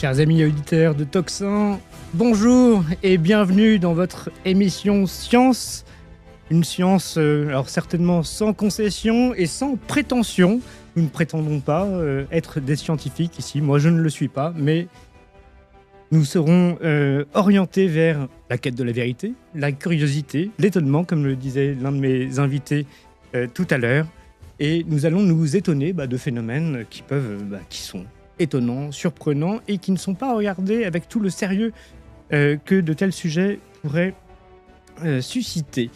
Chers amis auditeurs de Tocsin, bonjour et bienvenue dans votre émission Science. Une science, alors certainement sans concession et sans prétention. Nous ne prétendons pas être des scientifiques ici, moi je ne le suis pas, mais nous serons orientés vers la quête de la vérité, la curiosité, l'étonnement, comme le disait l'un de mes invités tout à l'heure. Et nous allons nous étonner de phénomènes qui sont étonnants, surprenants et qui ne sont pas regardés avec tout le sérieux que de tels sujets pourraient susciter.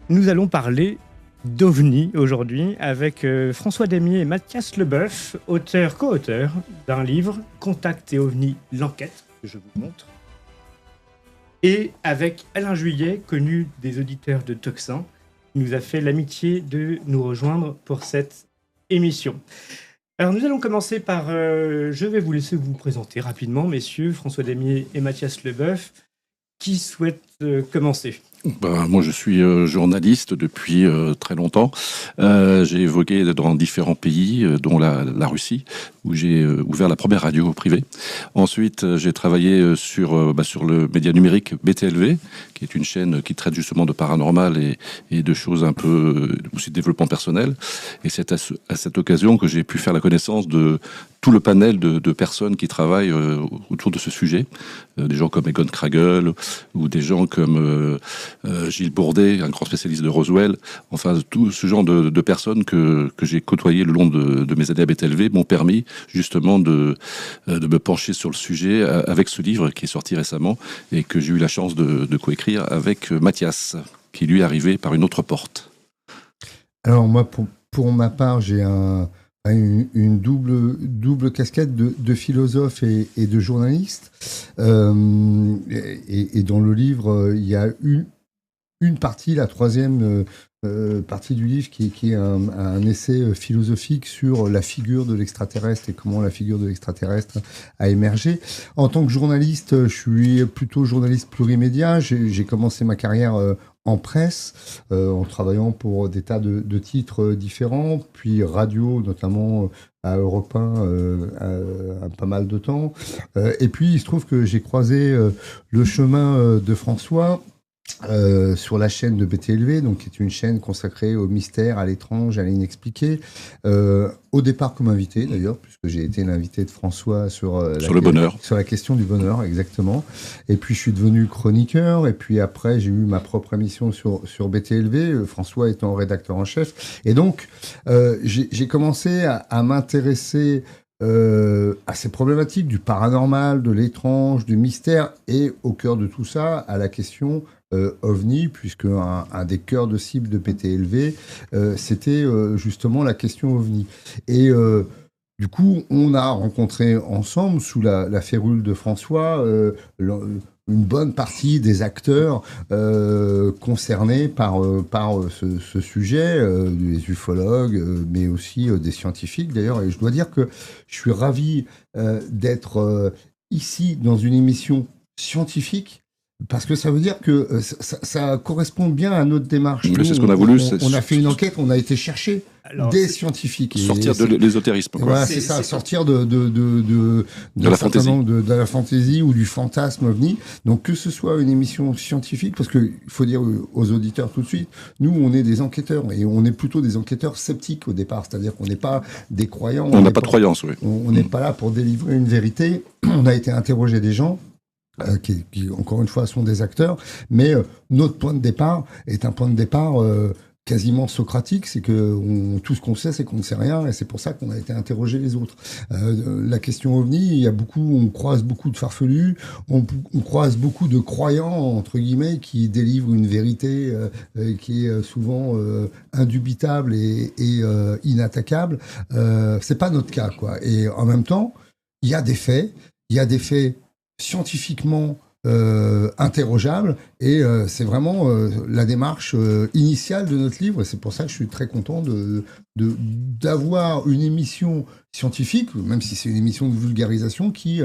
Nous allons parler d'OVNI aujourd'hui avec François Damier et Mathias Leboeuf, co-auteurs d'un livre « Contact et OVNI, l'enquête » que je vous montre. Et avec Alain Juillet, connu des auditeurs de Tocsin, qui nous a fait l'amitié de nous rejoindre pour cette émission. Alors nous allons commencer par... je vais vous laisser vous présenter rapidement, messieurs, François Damier et Mathias Leboeuf. Qui souhaite commencer ? Moi, je suis journaliste depuis très longtemps. J'ai évoqué dans différents pays, dont la Russie, où j'ai ouvert la première radio privée. Ensuite, j'ai travaillé sur le média numérique BTLV, qui est une chaîne qui traite justement de paranormal et de choses un peu aussi de développement personnel. Et c'est à cette occasion que j'ai pu faire la connaissance de tout le panel de personnes qui travaillent autour de ce sujet. Des gens comme Egon Kragel ou des gens comme Gilles Bourdet, un grand spécialiste de Roswell. Enfin, tout ce genre de personnes que j'ai côtoyées le long de mes années à BTLV m'ont permis justement de me pencher sur le sujet avec ce livre qui est sorti récemment et que j'ai eu la chance de coécrire avec Mathias, qui lui est arrivé par une autre porte. Alors moi, pour ma part, j'ai une double casquette de philosophe et de journaliste. Et dans le livre, il y a une partie, la troisième partie du livre, qui est un essai philosophique sur la figure de l'extraterrestre et comment la figure de l'extraterrestre a émergé. En tant que journaliste, je suis plutôt journaliste plurimédia. J'ai commencé ma carrière en presse, en travaillant pour des tas de titres différents, puis radio, notamment à Europe 1, pas mal de temps. Et puis, il se trouve que j'ai croisé le chemin de François sur la chaîne de BTLV, donc qui est une chaîne consacrée au mystère, à l'étrange, à l'inexpliqué. Au départ comme invité d'ailleurs, puisque j'ai été l'invité de François sur le bonheur, sur la question du bonheur, exactement. Et puis je suis devenu chroniqueur, et puis après j'ai eu ma propre émission sur BTLV, François étant rédacteur en chef. Et donc j'ai commencé à m'intéresser à ces problématiques du paranormal, de l'étrange, du mystère, et au cœur de tout ça, à la question OVNI, puisque un des cœurs de cible de BTLV, c'était justement la question OVNI. Et du coup, on a rencontré ensemble, sous la férule de François, une bonne partie des acteurs concernés par ce sujet, des ufologues, mais aussi des scientifiques d'ailleurs. Et je dois dire que je suis ravi d'être ici dans une émission scientifique, parce que ça veut dire que ça correspond bien à notre démarche. Oui, c'est ce qu'on a voulu. On a fait une enquête, on a été chercher des scientifiques. Sortir de l'ésotérisme. Voilà, c'est ça, sortir de la fantaisie. De la fantaisie ou du fantasme OVNI. Donc que ce soit une émission scientifique, parce qu'il faut dire aux auditeurs tout de suite, nous on est des enquêteurs, et on est plutôt des enquêteurs sceptiques au départ, c'est-à-dire qu'on n'est pas des croyants. On n'a pas de croyance, oui. On n'est pas là pour délivrer une vérité. On a été interroger des gens qui encore une fois sont des acteurs, mais notre point de départ est un point de départ quasiment socratique, c'est que tout ce qu'on sait, c'est qu'on ne sait rien, et c'est pour ça qu'on a été interroger les autres. La question OVNI, on croise beaucoup de farfelus, on croise beaucoup de croyants, entre guillemets, qui délivrent une vérité qui est souvent indubitable et inattaquable. C'est pas notre cas, quoi. Et en même temps, il y a des faits scientifiquement interrogeable, et c'est vraiment la démarche initiale de notre livre, et c'est pour ça que je suis très content d'avoir une émission scientifique, même si c'est une émission de vulgarisation, qui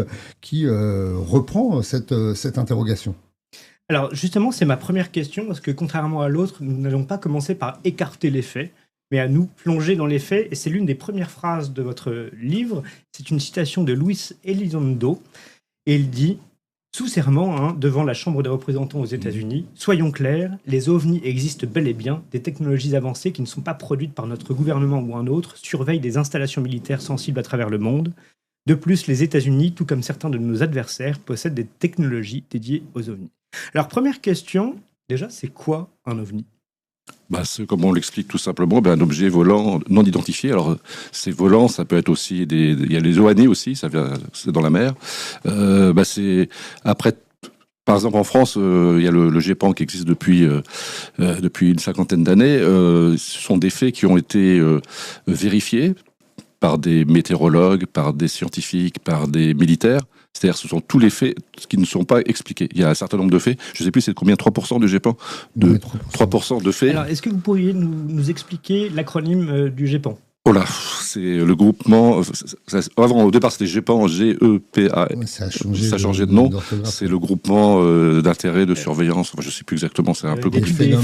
reprend cette interrogation. Alors justement, c'est ma première question, parce que contrairement à l'autre, nous n'allons pas commencer par écarter les faits, mais à nous plonger dans les faits, et c'est l'une des premières phrases de votre livre. C'est une citation de Luis Elizondo, et il dit, sous serment, devant la Chambre des représentants aux États-Unis, soyons clairs, les ovnis existent bel et bien, des technologies avancées qui ne sont pas produites par notre gouvernement ou un autre, surveillent des installations militaires sensibles à travers le monde. De plus, les États-Unis, tout comme certains de nos adversaires, possèdent des technologies dédiées aux ovnis. Alors, première question, déjà, c'est quoi un ovni ? Comme on l'explique tout simplement, un objet volant non identifié. Alors, c'est volant, ça peut être aussi il y a les OANI aussi, c'est dans la mer. C'est après. Par exemple, en France, il y a le GEPAN qui existe depuis une cinquantaine d'années. Ce sont des faits qui ont été vérifiés par des météorologues, par des scientifiques, par des militaires. C'est-à-dire ce sont tous les faits qui ne sont pas expliqués. Il y a un certain nombre de faits. Je ne sais plus c'est combien, 3% du GEPAN de 3% de faits. Alors, est-ce que vous pourriez nous expliquer l'acronyme du GEPAN ? Oh là, c'est le groupement. Avant, au départ, c'était GEPAN, G-E-P-A. Ouais, ça a changé de nom. C'est le groupement d'intérêt de surveillance. Enfin, je ne sais plus exactement. C'est un peu compliqué.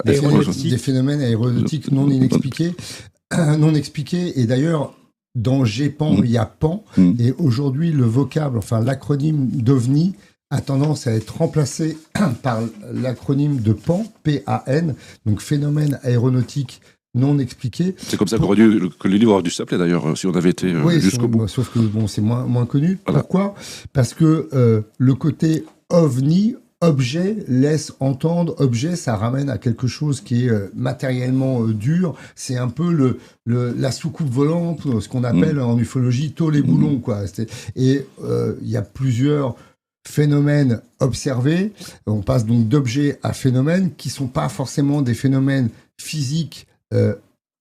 Des phénomènes aéronautiques non inexpliqués. Non expliqués. Et d'ailleurs, dans GEPAN, il y a PAN. Et aujourd'hui, le vocable, enfin l'acronyme d'OVNI, a tendance à être remplacé par l'acronyme de PAN, P-A-N, donc phénomène aéronautique non expliqué. C'est comme ça que le livre aurait dû s'appeler d'ailleurs, si on avait été jusqu'au bout. Sauf que c'est moins connu. Voilà. Pourquoi ? Parce que le côté OVNI, objet, laisse entendre, objet, ça ramène à quelque chose qui est matériellement dur. C'est un peu la soucoupe volante, ce qu'on appelle en ufologie tôle et boulon, quoi. Et il y a plusieurs phénomènes observés. On passe donc d'objets à phénomènes qui sont pas forcément des phénomènes physiques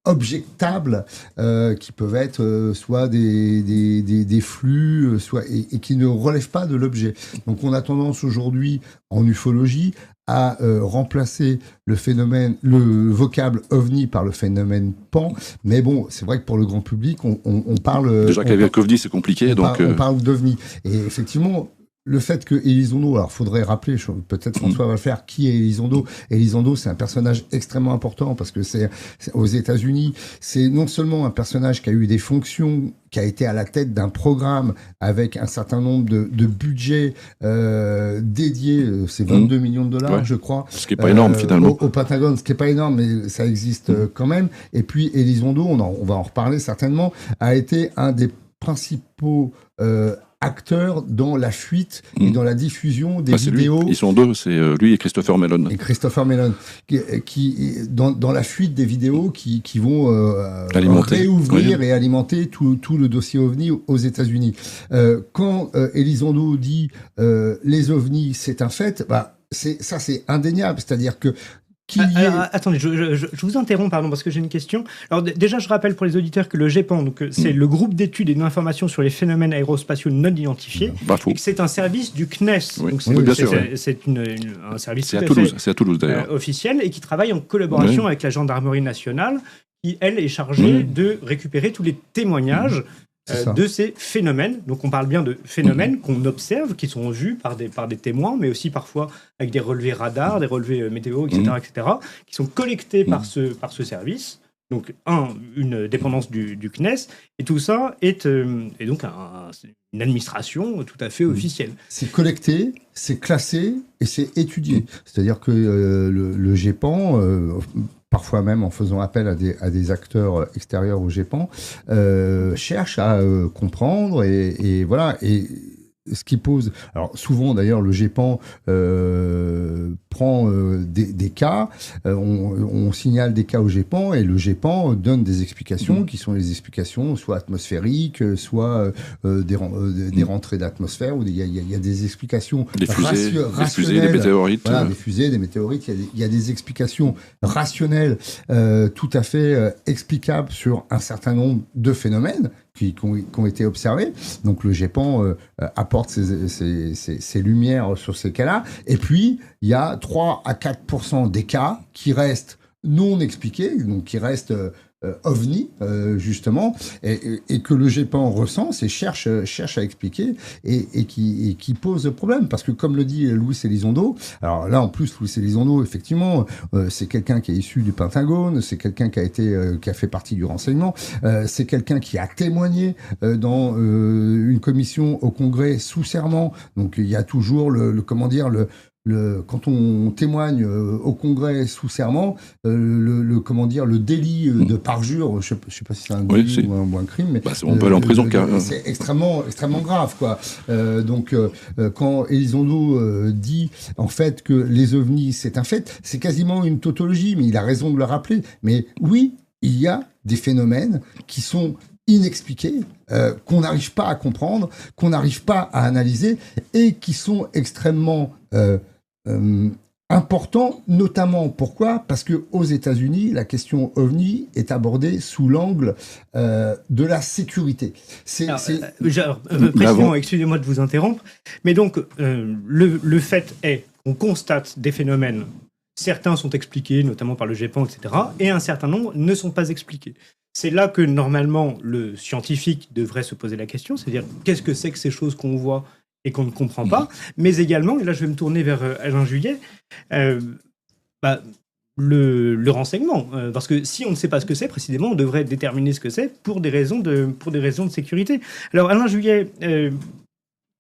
objectables, qui peuvent être soit des flux, soit et qui ne relèvent pas de l'objet. Donc on a tendance aujourd'hui en ufologie à remplacer le vocable OVNI par le phénomène PAN. Mais bon, c'est vrai que pour le grand public, on parle... Déjà qu'avec OVNI, c'est compliqué. On parle d'OVNI. Et effectivement... Le fait que Elizondo, alors faudrait rappeler, peut-être François va le faire, qui est Elizondo. Elizondo, c'est un personnage extrêmement important parce que c'est aux États-Unis, c'est non seulement un personnage qui a eu des fonctions, qui a été à la tête d'un programme avec un certain nombre de budgets dédiés, c'est 22 millions de dollars, je crois. Ce qui n'est pas énorme finalement. Au Pentagone, ce qui n'est pas énorme, mais ça existe quand même. Et puis Elizondo, on va en reparler certainement, a été un des principaux acteur dans la fuite et dans la diffusion des vidéos. Ils sont deux, c'est lui et Christopher Mellon. Et Christopher Mellon, qui dans la fuite des vidéos qui vont réouvrir et alimenter tout le dossier OVNI aux États-Unis. Quand Elizondo dit les OVNIs, c'est un fait, c'est indéniable. C'est-à-dire que attendez, je vous interromps, pardon, parce que j'ai une question. Alors déjà, je rappelle pour les auditeurs que le GEPAN, donc c'est le groupe d'études et d'informations sur les phénomènes aérospatiaux non identifiés, et que c'est un service du CNES. Oui. Donc c'est un service à Toulouse d'ailleurs, officiel, et qui travaille en collaboration avec la gendarmerie nationale, qui elle est chargée de récupérer tous les témoignages de ces phénomènes. Donc on parle bien de phénomènes qu'on observe, qui sont vus par des témoins, mais aussi parfois avec des relevés radars, des relevés météo, etc., qui sont collectés par ce service. Donc une dépendance du CNES, et tout ça est donc une administration tout à fait officielle. C'est collecté, c'est classé et c'est étudié. C'est-à-dire que le GEPAN... parfois même en faisant appel à des acteurs extérieurs au GEPAN, cherche à comprendre et voilà. Et ce qui pose... Alors souvent d'ailleurs le GEPAN prend des cas, on signale des cas au GEPAN et le GEPAN donne des explications qui sont les explications soit atmosphériques, soit des rentrées d'atmosphère, où il y a des explications rationnelles. Des fusées, des météorites. Voilà, des fusées, des météorites, il y a des explications rationnelles tout à fait explicables sur un certain nombre de phénomènes qui ont été observés. Donc le GEPAN apporte ses lumières sur ces cas-là. Et puis, il y a 3 à 4% des cas qui restent non expliqués, donc qui restent ovni, justement, et que le GEPAN recense et cherche à expliquer et qui pose problème. Parce que, comme le dit Luis Elizondo, alors là, en plus, Luis Elizondo, effectivement, c'est quelqu'un qui est issu du Pentagone, c'est quelqu'un qui a fait partie du renseignement, c'est quelqu'un qui a témoigné dans une commission au Congrès sous serment. Donc, il y a toujours quand on témoigne au Congrès sous serment, le délit de parjure, je sais pas si c'est un délit ou un crime, mais on peut aller en prison. C'est extrêmement grave, quoi. Donc, quand Elizondo dit en fait que les ovnis c'est un fait, c'est quasiment une tautologie, mais il a raison de le rappeler. Mais oui, il y a des phénomènes qui sont inexpliqués, qu'on n'arrive pas à comprendre, qu'on n'arrive pas à analyser, et qui sont extrêmement important, notamment pourquoi ? Parce que aux États-Unis, la question OVNI est abordée sous l'angle de la sécurité. Précisément, excusez-moi de vous interrompre, mais donc le fait est qu'on constate des phénomènes. Certains sont expliqués, notamment par le GEPAN, etc., et un certain nombre ne sont pas expliqués. C'est là que normalement le scientifique devrait se poser la question, c'est-à-dire qu'est-ce que c'est que ces choses qu'on voit et qu'on ne comprend pas, mais également, et là je vais me tourner vers Alain Juillet, le renseignement. Parce que si on ne sait pas ce que c'est, précisément, on devrait déterminer ce que c'est pour des raisons de sécurité. Alors Alain Juillet,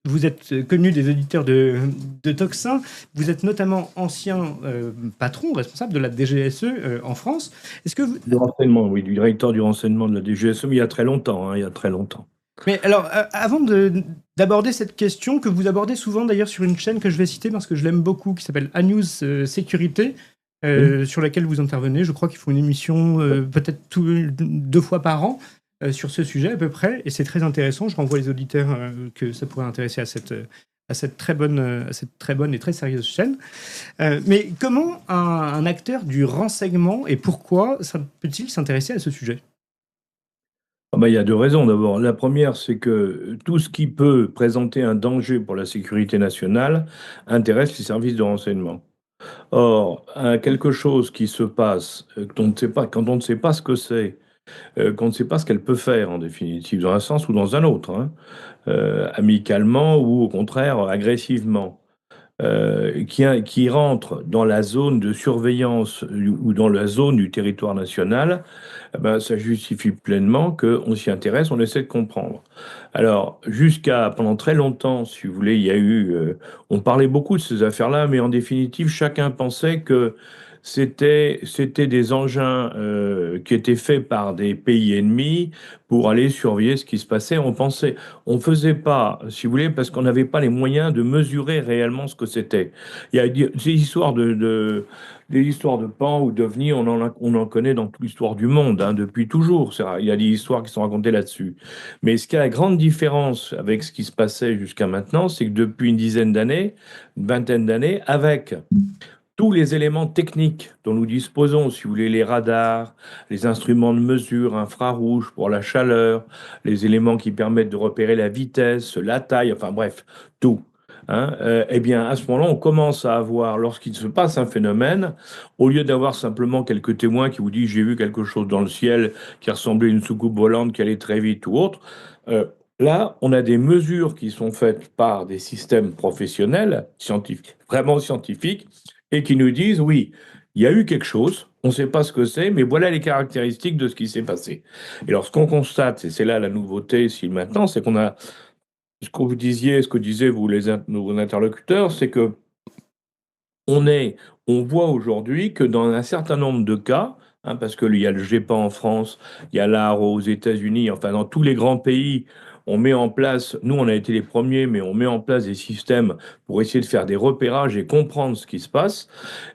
vous êtes connu des auditeurs de Tocsin, vous êtes notamment ancien patron, responsable de la DGSE en France. Est-ce que Du renseignement, oui, du directeur du renseignement de la DGSE, mais il y a très longtemps, Mais alors, avant d'aborder cette question, que vous abordez souvent d'ailleurs sur une chaîne que je vais citer parce que je l'aime beaucoup, qui s'appelle A-News Sécurité, sur laquelle vous intervenez. Je crois qu'ils font une émission peut-être 2 fois par an sur ce sujet à peu près, et c'est très intéressant. Je renvoie les auditeurs que ça pourrait intéresser à cette très bonne et très sérieuse chaîne. Mais comment un acteur du renseignement, et pourquoi peut-il s'intéresser à ce sujet ? Il y a 2 raisons d'abord. La première, c'est que tout ce qui peut présenter un danger pour la sécurité nationale intéresse les services de renseignement. Or, quelque chose qui se passe, quand on ne sait pas ce que c'est, qu'on ne sait pas ce qu'elle peut faire en définitive, dans un sens ou dans un autre, amicalement ou au contraire agressivement, qui rentre dans la zone de surveillance ou dans la zone du territoire national, ça justifie pleinement qu'on s'y intéresse, on essaie de comprendre. Alors, pendant très longtemps, si vous voulez, il y a eu, on parlait beaucoup de ces affaires-là, mais en définitive, chacun pensait que c'était des engins qui étaient faits par des pays ennemis pour aller surveiller ce qui se passait. On faisait pas, si vous voulez, parce qu'on n'avait pas les moyens de mesurer réellement ce que c'était. Il y a des histoires des histoires de pan ou d'ovnis, on en connaît dans toute l'histoire du monde, depuis toujours. Il y a des histoires qui sont racontées là-dessus. Mais ce qui a la grande différence avec ce qui se passait jusqu'à maintenant, c'est que depuis une vingtaine d'années, avec tous les éléments techniques dont nous disposons, si vous voulez, les radars, les instruments de mesure infrarouges pour la chaleur, les éléments qui permettent de repérer la vitesse, la taille, enfin bref, tout. Eh bien, à ce moment-là, on commence à avoir, lorsqu'il se passe un phénomène, au lieu d'avoir simplement quelques témoins qui vous disent « j'ai vu quelque chose dans le ciel qui ressemblait à une soucoupe volante qui allait très vite » ou autre, là, on a des mesures qui sont faites par des systèmes professionnels, scientifiques, vraiment scientifiques, et qui nous disent, oui, il y a eu quelque chose, on ne sait pas ce que c'est, mais voilà les caractéristiques de ce qui s'est passé. Et alors, ce qu'on constate, et c'est là la nouveauté maintenant, c'est qu'on a, ce que vous disiez, ce que disaient nos interlocuteurs, c'est que on voit aujourd'hui que dans un certain nombre de cas, parce qu'il y a le GEPAN en France, il y a l'ARO aux États-Unis, enfin dans tous les grands pays, on met en place, nous on a été les premiers, mais on met en place des systèmes pour essayer de faire des repérages et comprendre ce qui se passe.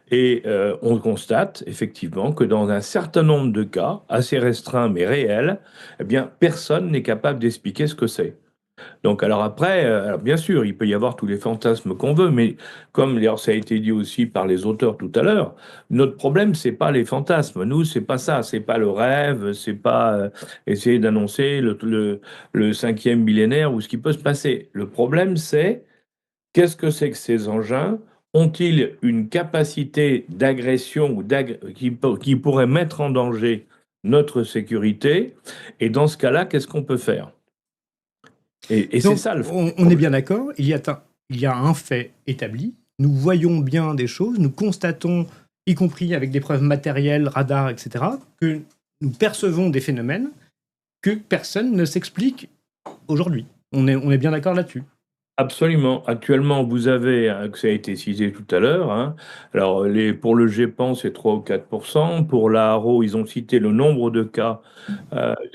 Et on constate effectivement que dans un certain nombre de cas, assez restreints mais réels, eh bien personne n'est capable d'expliquer ce que c'est. Donc, alors après, bien sûr, il peut y avoir tous les fantasmes qu'on veut, mais comme ça a été dit aussi par les auteurs tout à l'heure, notre problème, c'est pas les fantasmes. Nous, c'est pas ça. C'est pas le rêve, c'est pas essayer d'annoncer le 5e millénaire ou ce qui peut se passer. Le problème, c'est qu'est-ce que c'est que ces engins? Ont-ils une capacité d'agression ou qui pourrait mettre en danger notre sécurité. Et dans ce cas-là, qu'est-ce qu'on peut faire? Et c'est Donc, ça le on est problème. bien d'accord, il y a un fait établi, nous voyons bien des choses, nous constatons, y compris avec des preuves matérielles, radars, etc., que nous percevons des phénomènes que personne ne s'explique aujourd'hui. On est bien d'accord là-dessus. Absolument. Actuellement, vous avez, que ça a été cité tout à l'heure, hein, alors pour le GEPAN, c'est 3 ou 4%. Pour la Haro, ils ont cité le nombre de cas,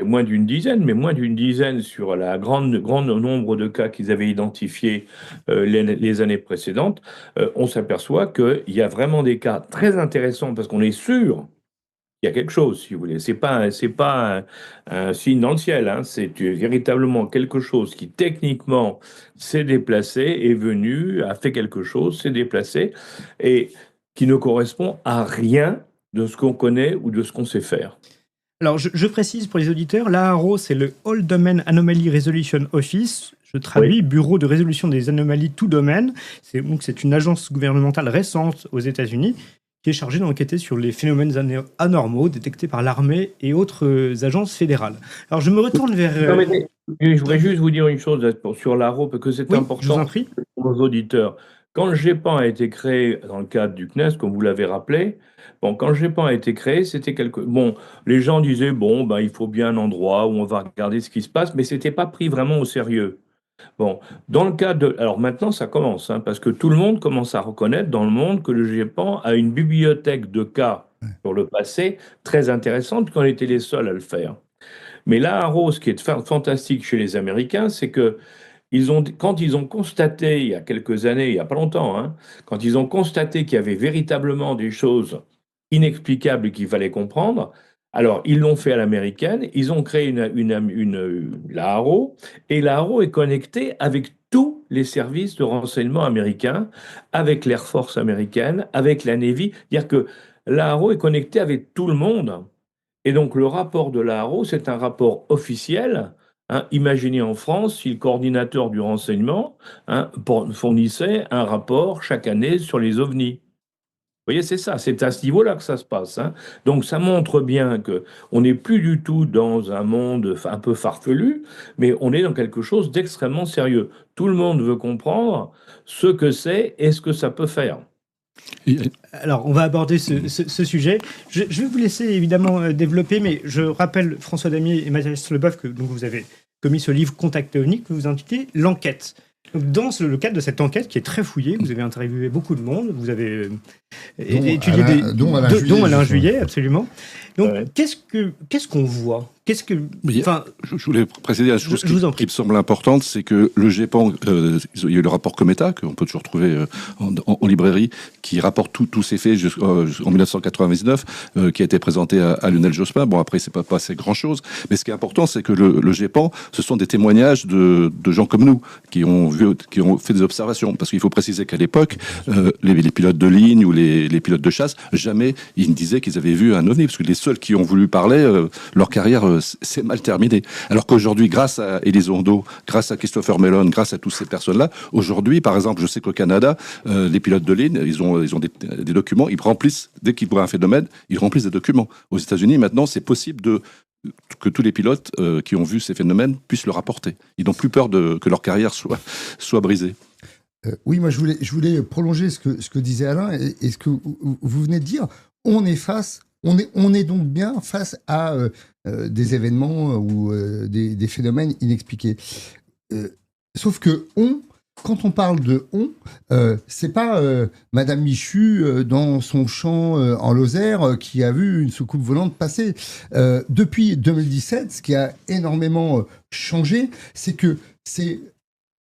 moins d'une dizaine, mais moins d'une dizaine sur la grande nombre de cas qu'ils avaient identifiés les années précédentes. On s'aperçoit qu'il y a vraiment des cas très intéressants parce qu'on est sûr il y a quelque chose, si vous voulez. C'est pas un signe dans le ciel, hein. C'est véritablement quelque chose qui, techniquement, s'est déplacé, est venu, a fait quelque chose, s'est déplacé, et qui ne correspond à rien de ce qu'on connaît ou de ce qu'on sait faire. Alors, je précise pour les auditeurs, l'ARO, c'est le All Domain Anomaly Resolution Office. Je traduis, Bureau de résolution des anomalies tout domaine. C'est une agence gouvernementale récente aux États-Unis qui est chargée d'enquêter sur les phénomènes anormaux détectés par l'armée et autres agences fédérales. Alors, je me retourne vers... Non, mais je voudrais juste vous dire une chose sur l'ARO, parce que c'est Oui, je vous important en prie. pour nos auditeurs. Quand le GEPAN a été créé dans le cadre du CNES, comme vous l'avez rappelé, bon, quand le GEPAN a été créé, c'était bon, les gens disaient, bon, ben, il faut bien un endroit où on va regarder ce qui se passe, mais c'était pas pris vraiment au sérieux. Bon, dans le cas de... Alors maintenant, ça commence, hein, parce que tout le monde commence à reconnaître dans le monde que le GEPAN a une bibliothèque de cas sur le passé très intéressante, qu'on était les seuls à le faire. Mais là, Arrow, ce qui est fantastique chez les Américains, c'est que quand ils ont constaté, il y a quelques années, il n'y a pas longtemps, hein, quand ils ont constaté qu'il y avait véritablement des choses inexplicables qu'il fallait comprendre, alors ils l'ont fait à l'américaine, ils ont créé la Arrow, et la Arrow est connectée avec tous les services de renseignement américains, avec l'Air Force américaine, avec la Navy, c'est-à-dire que la Arrow est connectée avec tout le monde. Et donc le rapport de la Haro, c'est un rapport officiel. Hein. Imaginez en France si le coordinateur du renseignement, hein, fournissait un rapport chaque année sur les ovnis. Vous voyez, c'est ça, c'est à ce niveau-là que ça se passe. Hein. Donc ça montre bien que on n'est plus du tout dans un monde un peu farfelu, mais on est dans quelque chose d'extrêmement sérieux. Tout le monde veut comprendre ce que c'est et ce que ça peut faire. Alors, on va aborder ce sujet. Je vais vous laisser évidemment développer, mais je rappelle François Damier et Mathias Leboeuf que donc, vous avez commis ce livre Contact OVNI que vous intitulez L'enquête. Donc, dans le cadre de cette enquête qui est très fouillée, vous avez interviewé beaucoup de monde, vous avez étudié dont Alain Juillet, absolument. Donc, qu'est-ce qu'on voit? Je voulais préciser une chose qui me semble importante, c'est que le GEPAN, il y a eu le rapport Cometa, qu'on peut toujours trouver en librairie, qui rapporte tous ces faits en 1999, qui a été présenté à Lionel Jospin. Bon, après, c'est pas passé grand-chose, mais ce qui est important, c'est que le GEPAN, ce sont des témoignages de gens comme nous, qui ont fait des observations. Parce qu'il faut préciser qu'à l'époque, les pilotes de ligne ou les pilotes de chasse, jamais ils ne disaient qu'ils avaient vu un ovni, parce que les seuls qui ont voulu parler, leur carrière s'est mal terminée. Alors qu'aujourd'hui, grâce à Elizondo, grâce à Christopher Mellon, grâce à toutes ces personnes-là, aujourd'hui, par exemple, je sais qu'au Canada, les pilotes de ligne, ils ont des documents, ils remplissent, dès qu'ils voient un phénomène, ils remplissent des documents. Aux États-Unis, maintenant, c'est possible que tous les pilotes qui ont vu ces phénomènes puissent le rapporter. Ils n'ont plus peur que leur carrière soit brisée. Oui, moi je voulais prolonger ce que disait Alain et ce que vous venez de dire. On est donc bien face à des événements ou des phénomènes inexpliqués. Sauf que quand on parle de c'est pas Madame Michu dans son champ en Lozère qui a vu une soucoupe volante passer. Depuis 2017, ce qui a énormément changé, c'est que c'est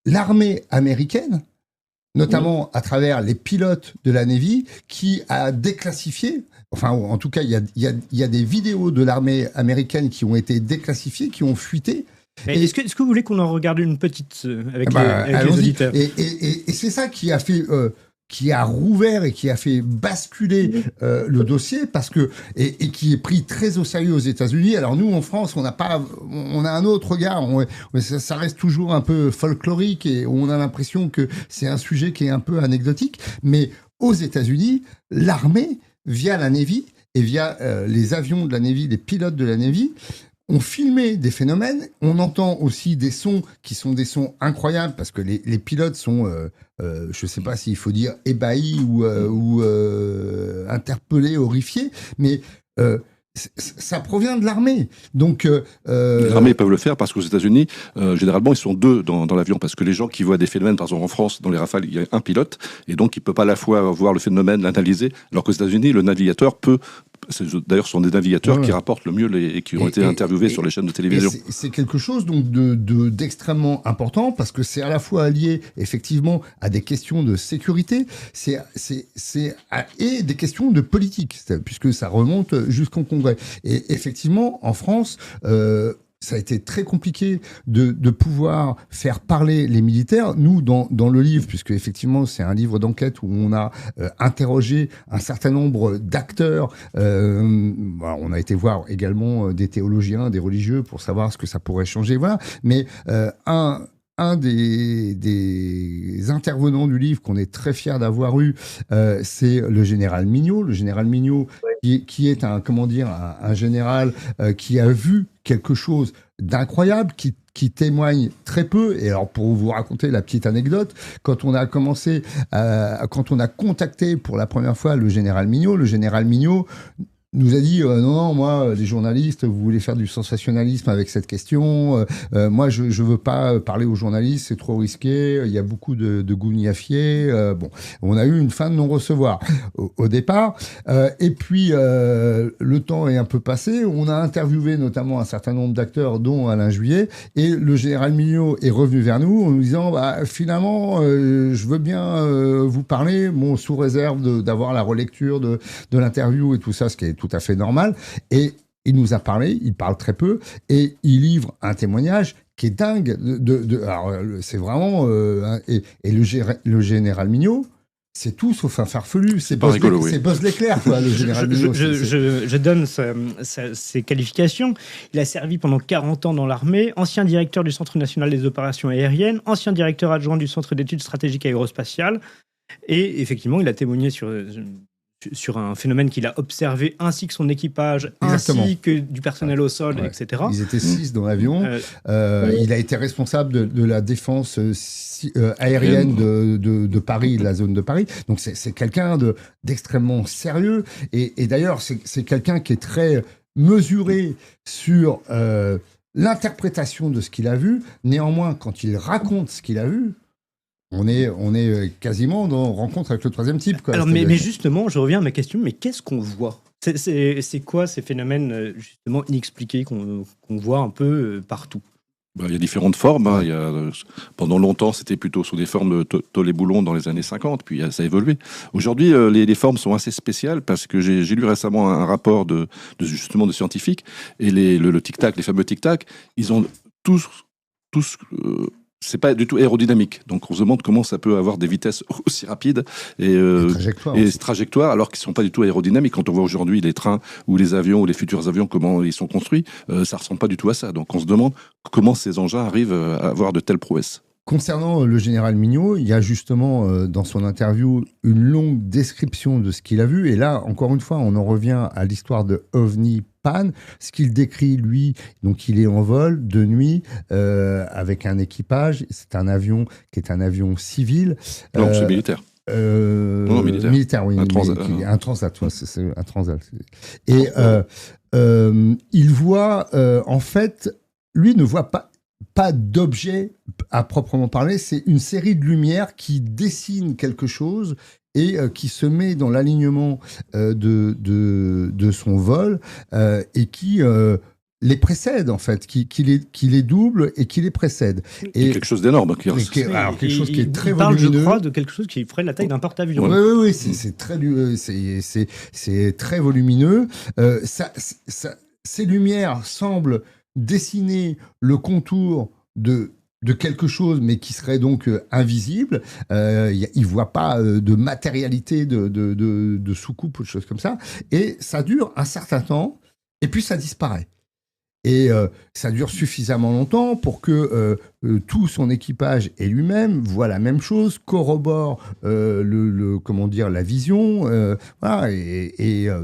l'armée américaine, notamment à travers les pilotes de la Navy, qui a déclassifié, enfin en tout cas il y a des vidéos de l'armée américaine qui ont été déclassifiées, qui ont fuité. Est-ce que vous voulez qu'on en regarde une petite avec les auditeurs? Et c'est ça qui a fait... qui a rouvert et qui a fait basculer le dossier parce que et qui est pris très au sérieux aux États-Unis. Alors nous en France, on a un autre regard. Ça reste toujours un peu folklorique et on a l'impression que c'est un sujet qui est un peu anecdotique. Mais aux États-Unis, l'armée via la Navy et via les avions de la Navy, les pilotes de la Navy, on filmait des phénomènes. On entend aussi des sons qui sont des sons incroyables parce que les pilotes sont, je sais pas s'il faut dire ébahis ou interpellés, horrifiés, mais ça provient de l'armée. Donc, l'armée peuvent le faire parce qu'aux États-Unis, généralement, ils sont deux dans l'avion parce que les gens qui voient des phénomènes, par exemple en France, dans les Rafales, il y a un pilote et donc il peut pas à la fois voir le phénomène, l'analyser, alors qu'aux États-Unis, le navigateur peut. D'ailleurs, ce sont des navigateurs qui rapportent le mieux et qui ont été interviewés sur les chaînes de télévision. C'est quelque chose donc d'extrêmement important parce que c'est à la fois lié effectivement à des questions de sécurité, et des questions de politique, puisque ça remonte jusqu'au Congrès. Et effectivement, en France, ça a été très compliqué de pouvoir faire parler les militaires. Nous, dans le livre, puisque effectivement c'est un livre d'enquête où on a interrogé un certain nombre d'acteurs, on a été voir également des théologiens, des religieux pour savoir ce que ça pourrait changer. Voilà. Mais un des intervenants du livre qu'on est très fier d'avoir eu, c'est le général Mignot. Le général Mignot, qui est un général qui a vu quelque chose d'incroyable, qui témoigne très peu. Et alors, pour vous raconter la petite anecdote, quand on a contacté pour la première fois le général Mignot nous a dit non, moi, les journalistes, vous voulez faire du sensationnalisme avec cette question. Moi, je veux pas parler aux journalistes, c'est trop risqué. Il y a beaucoup de gougnafiers. Bon, on a eu une fin de non-recevoir au départ. Et puis, le temps est un peu passé. On a interviewé notamment un certain nombre d'acteurs, dont Alain Juillet. Et le général Mignot est revenu vers nous en nous disant, finalement, je veux bien vous parler, sous réserve d'avoir la relecture de l'interview et tout ça, ce qui est tout à fait normal. Et il nous a parlé, il parle très peu, et il livre un témoignage qui est dingue. Alors, c'est vraiment... et le général Mignot, c'est tout sauf un farfelu. C'est Buzz l'éclair, quoi, le général Mignot. Je donne ses qualifications. Il a servi pendant 40 ans dans l'armée, ancien directeur du Centre national des opérations aériennes, ancien directeur adjoint du Centre d'études stratégiques aérospatiales. Et effectivement, il a témoigné sur un phénomène qu'il a observé, ainsi que son équipage, ainsi que du personnel au sol, etc. Ils étaient 6 dans l'avion. Il a été responsable de la défense aérienne de Paris, de la zone de Paris. Donc c'est quelqu'un d'extrêmement sérieux. Et d'ailleurs, c'est quelqu'un qui est très mesuré sur l'interprétation de ce qu'il a vu. Néanmoins, quand il raconte ce qu'il a vu, on est quasiment dans rencontre avec le troisième type, quoi. Alors, mais justement, je reviens à ma question, mais qu'est-ce qu'on voit ? C'est quoi ces phénomènes justement inexpliqués qu'on voit un peu partout ? Il y a différentes formes. Pendant longtemps, c'était plutôt sous des formes de tollet-boulon dans les années 50, puis ça a évolué. Aujourd'hui, les formes sont assez spéciales parce que j'ai lu récemment un rapport de scientifiques, et le tic-tac, les fameux tic-tac, ils ont tous c'est pas du tout aérodynamique. Donc on se demande comment ça peut avoir des vitesses aussi rapides et trajectoires alors qu'ils sont pas du tout aérodynamiques. Quand on voit aujourd'hui les trains ou les avions ou les futurs avions, comment ils sont construits, ça ressemble pas du tout à ça. Donc on se demande comment ces engins arrivent à avoir de telles prouesses. Concernant le général Mignot, il y a justement dans son interview une longue description de ce qu'il a vu. Et là, encore une fois, on en revient à l'histoire de OVNI Pan. Ce qu'il décrit, lui, donc il est en vol de nuit avec un équipage. C'est un avion qui est un avion civil. Non, c'est militaire. Non, militaire. Militaire, oui. Un transat. Un transat, c'est un transat. Et il voit, en fait, lui ne voit pas d'objet à proprement parler, c'est une série de lumières qui dessine quelque chose et qui se met dans l'alignement de son vol et qui les précède, en fait, qui les double et qui les précède. Et quelque chose d'énorme. Alors, quelque chose qui est très volumineux. Il parle, je crois, de quelque chose qui ferait la taille d'un porte-avions. Oui, c'est très volumineux. Ces lumières semblent dessiner le contour de quelque chose, mais qui serait donc invisible. Il ne voit pas de matérialité de soucoupe ou de choses comme ça. Et ça dure un certain temps, et puis ça disparaît. Et ça dure suffisamment longtemps pour que tout son équipage et lui-même voient la même chose, corroborent comment dire, la vision. Voilà,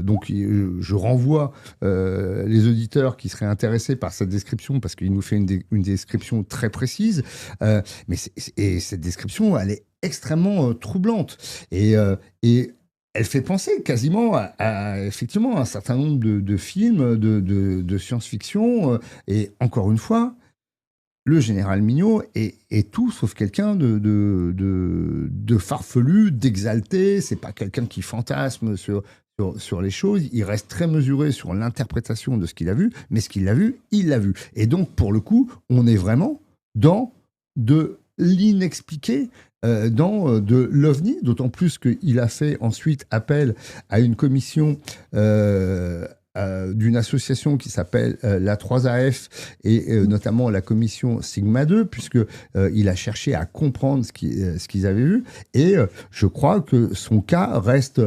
donc je renvoie les auditeurs qui seraient intéressés par cette description, parce qu'il nous fait une description très précise. Et cette description, elle est extrêmement troublante. Et elle fait penser quasiment effectivement, un certain nombre de films de science-fiction. Et encore une fois, le général Mignot est tout sauf quelqu'un de farfelu, d'exalté. C'est pas quelqu'un qui fantasme sur les choses. Il reste très mesuré sur l'interprétation de ce qu'il a vu, mais ce qu'il a vu, il l'a vu. Et donc, pour le coup, on est vraiment dans de l'inexpliqué, dans de l'OVNI, d'autant plus qu'il a fait ensuite appel à une commission d'une association qui s'appelle la 3AF et notamment la commission Sigma 2, puisque il a cherché à comprendre ce qu'ils avaient vu. Et je crois que son cas reste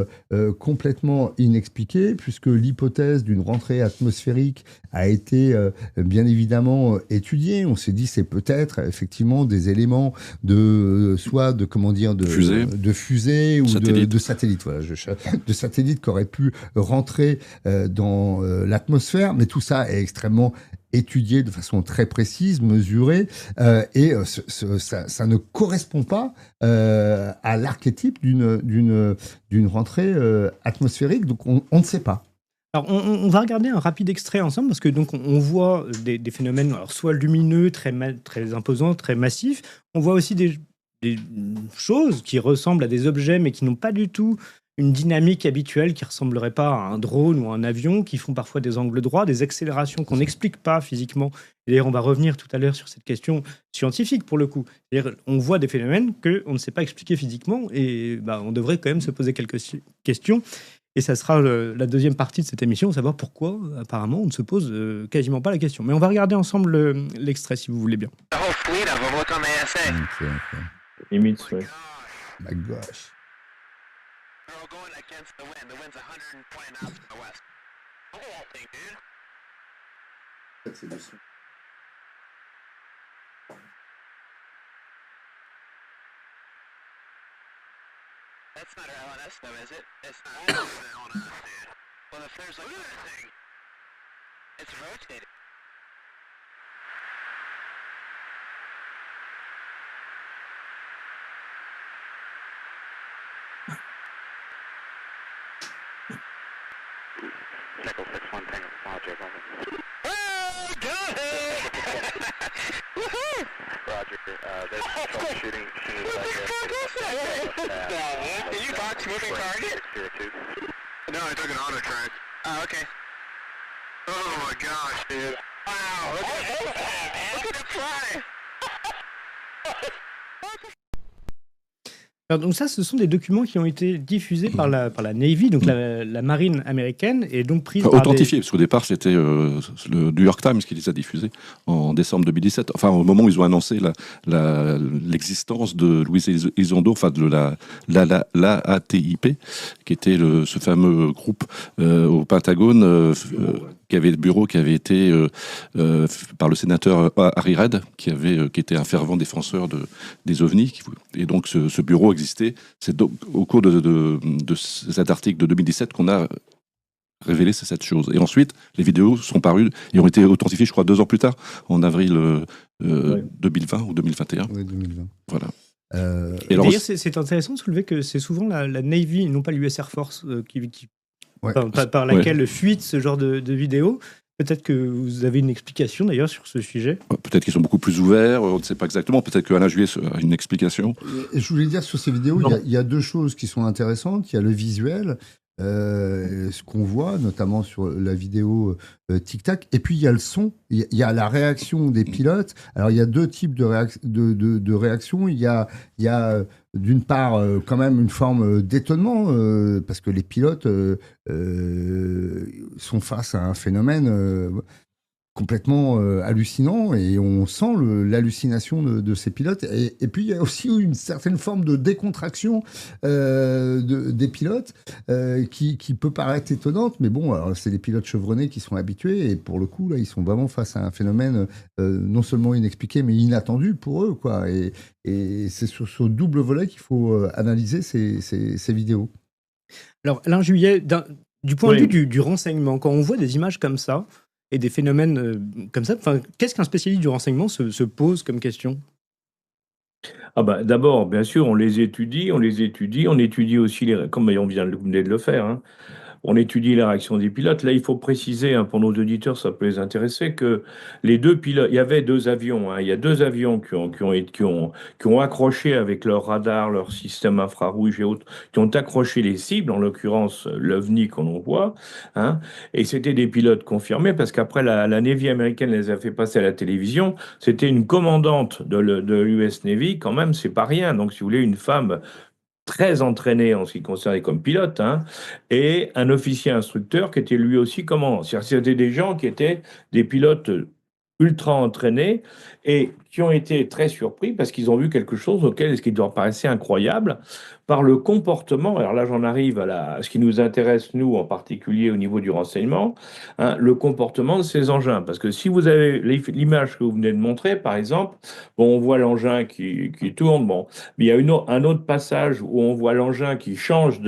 complètement inexpliqué, puisque l'hypothèse d'une rentrée atmosphérique a été bien évidemment étudiée. On s'est dit c'est peut-être effectivement des éléments soit de comment dire de fusée ou de satellite. Voilà, de satellite qui auraient pu rentrer dans l'atmosphère, mais tout ça est extrêmement étudié de façon très précise, mesurée, et ça ne correspond pas à l'archétype d'une rentrée atmosphérique. Donc on ne sait pas. Alors, on va regarder un rapide extrait ensemble, parce que donc on voit des phénomènes, alors, soit lumineux, très imposants, très massifs. On voit aussi des choses qui ressemblent à des objets, mais qui n'ont pas du tout une dynamique habituelle, qui ne ressemblerait pas à un drone ou un avion, qui font parfois des angles droits, des accélérations qu'on n'explique pas physiquement. Et d'ailleurs, on va revenir tout à l'heure sur cette question scientifique, pour le coup. C'est-à-dire, on voit des phénomènes qu'on ne sait pas expliquer physiquement, et on devrait quand même se poser quelques questions. Et ça sera la deuxième partie de cette émission, savoir pourquoi, apparemment, on ne se pose quasiment pas la question. Mais on va regarder ensemble l'extrait, si vous voulez bien. Limite, ouais. My gosh. They're all going against the wind. The wind's 120 knots from the west. The whole thing, dude. That's not our LNS though, is it? It's not an LNS, dude. Well, if there's like a thing, it's rotating. Nickel 6-1 Tango Roger, over. Oh, got it! Woohoo! Roger, there's troubleshooting Did you box moving target? No, I took an auto track. Oh, okay. Oh my gosh, dude. Wow, look at it fly! Alors, donc ça, ce sont des documents qui ont été diffusés par la Navy, donc la marine américaine, et donc pris authentifiés, parce qu'au départ, c'était le New York Times qui les a diffusés en décembre 2017. Enfin, au moment où ils ont annoncé l'existence de Louis Elizondo, enfin de l'AATIP, qui était ce fameux groupe au Pentagone, qui avait le bureau qui avait été par le sénateur Harry Reid, qui était un fervent défenseur des ovnis. Et donc, ce bureau existait. C'est donc au cours de cet article de 2017 qu'on a révélé cette chose. Et ensuite, les vidéos sont parues et ont été authentifiées, je crois, 2 ans plus tard, en avril 2020 ou 2021. Oui, 2020. Voilà. Et d'ailleurs, c'est intéressant de soulever que c'est souvent la Navy, et non pas l'US Air Force, par laquelle fuite ce genre de vidéos. Peut-être que vous avez une explication d'ailleurs sur ce sujet. Peut-être qu'ils sont beaucoup plus ouverts, on ne sait pas exactement. Peut-être qu'Alain Juillet a une explication. Et je voulais dire, sur ces vidéos, il y a 2 choses qui sont intéressantes. Il y a le visuel, ce qu'on voit, notamment sur la vidéo Tic Tac. Et puis, il y a le son. Il y a la réaction des pilotes. Alors, il y a 2 types de réactions. Il y a d'une part, quand même, une forme d'étonnement, parce que les pilotes sont face à un phénomène complètement hallucinant et on sent l'hallucination de ces pilotes. Et puis il y a aussi une certaine forme de décontraction des pilotes qui peut paraître étonnante, mais bon, alors, c'est les pilotes chevronnés qui sont habitués et pour le coup, là, ils sont vraiment face à un phénomène non seulement inexpliqué, mais inattendu pour eux, quoi. Et c'est sur ce double volet qu'il faut analyser ces vidéos. Alors, Alain Juillet, du point de Oui. vue du renseignement, quand on voit des images comme ça et des phénomènes comme ça, qu'est-ce qu'un spécialiste du renseignement se pose comme question? Ah bah, d'abord, bien sûr, on étudie, on étudie aussi comme on vient de le faire, hein. On étudie la réaction des pilotes. Là, il faut préciser, hein, pour nos auditeurs, ça peut les intéresser, que les deux pilotes, il y avait deux avions, hein. Il y a deux avions qui ont accroché avec leur radar, leur système infrarouge et autres, qui ont accroché les cibles, en l'occurrence l'OVNI qu'on voit, hein. Et c'était des pilotes confirmés parce qu'après la Navy américaine les a fait passer à la télévision. C'était une commandante de l'US Navy, quand même, c'est pas rien. Donc, si vous voulez, une femme très entraîné en ce qui concerne comme pilote, hein, et un officier instructeur qui était lui aussi commandant. C'est-à-dire que c'était des gens qui étaient des pilotes ultra entraînés et qui ont été très surpris parce qu'ils ont vu quelque chose ce qui leur paraissait incroyable par le comportement. Alors là, j'en arrive à ce qui nous intéresse, nous, en particulier au niveau du renseignement, hein, le comportement de ces engins. Parce que si vous avez l'image que vous venez de montrer, par exemple, bon, on voit l'engin qui tourne, bon, mais il y a un autre passage où on voit l'engin qui change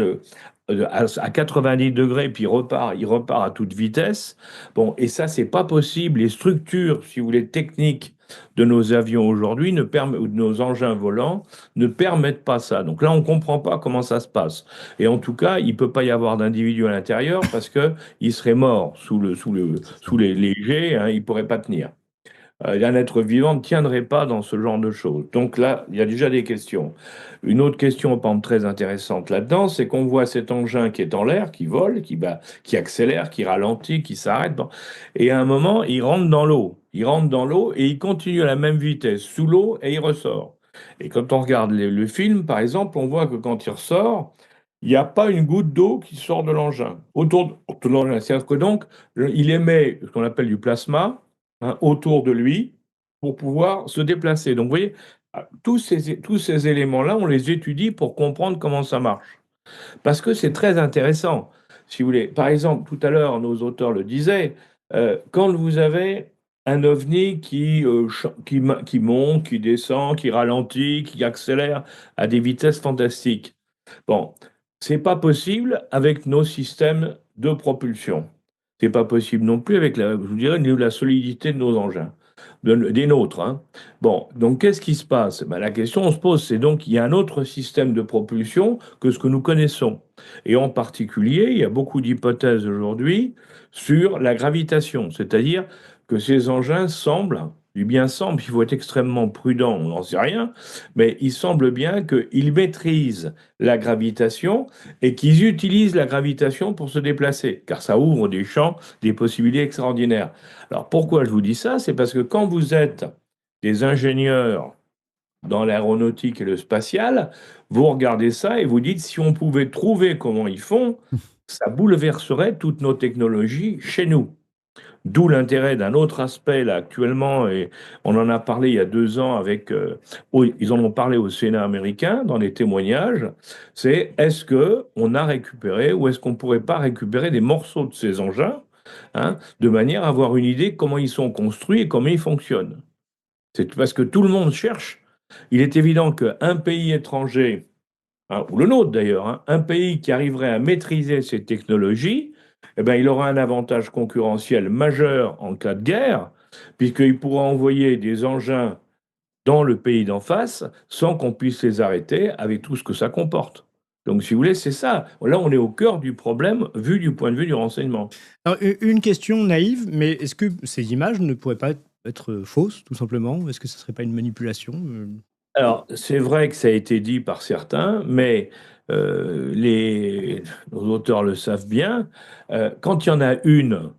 à 90 degrés, puis il repart à toute vitesse. Bon, et ça, c'est pas possible. Les structures, si vous voulez, techniques de nos avions aujourd'hui ou de nos engins volants ne permettent pas ça. Donc là, on comprend pas comment ça se passe. Et en tout cas, il peut pas y avoir d'individu à l'intérieur parce que il serait mort sous les jets, hein, il pourrait pas tenir. Un être vivant ne tiendrait pas dans ce genre de choses. Donc là, il y a déjà des questions. Une autre question, par exemple, très intéressante là-dedans, c'est qu'on voit cet engin qui est en l'air, qui vole, qui accélère, qui ralentit, qui s'arrête. Bon. Et à un moment, il rentre dans l'eau. Il rentre dans l'eau et il continue à la même vitesse sous l'eau et il ressort. Et quand on regarde le film, par exemple, on voit que quand il ressort, il n'y a pas une goutte d'eau qui sort de l'engin. Autour de l'engin. C'est-à-dire que donc, il émet ce qu'on appelle du plasma, hein, autour de lui pour pouvoir se déplacer. Donc, vous voyez, tous ces éléments-là, on les étudie pour comprendre comment ça marche. Parce que c'est très intéressant. Si vous voulez, par exemple, tout à l'heure, nos auteurs le disaient, quand vous avez un ovni qui monte, qui descend, qui ralentit, qui accélère à des vitesses fantastiques, bon, c'est pas possible avec nos systèmes de propulsion. C'est pas possible non plus avec je vous dirais, la solidité de nos engins, des nôtres, hein. Bon, donc qu'est-ce qui se passe? Ben, la question on se pose, c'est donc il y a un autre système de propulsion que ce que nous connaissons. Et en particulier, il y a beaucoup d'hypothèses aujourd'hui sur la gravitation, c'est-à-dire que ces engins semblent, du bien semble, il faut être extrêmement prudent, on n'en sait rien, mais il semble bien qu'ils maîtrisent la gravitation et qu'ils utilisent la gravitation pour se déplacer, car ça ouvre des champs, des possibilités extraordinaires. Alors pourquoi je vous dis ça? C'est parce que quand vous êtes des ingénieurs dans l'aéronautique et le spatial, vous regardez ça et vous dites si on pouvait trouver comment ils font, ça bouleverserait toutes nos technologies chez nous. D'où l'intérêt d'un autre aspect là actuellement, et on en a parlé il y a 2 ans ils en ont parlé au Sénat américain dans les témoignages, c'est est-ce que on a récupéré ou est-ce qu'on pourrait pas récupérer des morceaux de ces engins, hein, de manière à avoir une idée de comment ils sont construits et comment ils fonctionnent. C'est parce que tout le monde cherche. Il est évident qu'un pays étranger, hein, ou le nôtre d'ailleurs, hein, un pays qui arriverait à maîtriser ces technologies, eh ben, il aura un avantage concurrentiel majeur en cas de guerre, puisqu'il pourra envoyer des engins dans le pays d'en face sans qu'on puisse les arrêter avec tout ce que ça comporte. Donc, si vous voulez, c'est ça. Là, on est au cœur du problème vu du point de vue du renseignement. Alors, une question naïve, mais est-ce que ces images ne pourraient pas être fausses, tout simplement? Est-ce que ce ne serait pas une manipulation? Alors, c'est vrai que ça a été dit par certains, mais nos auteurs le savent bien. Quand il y en a une,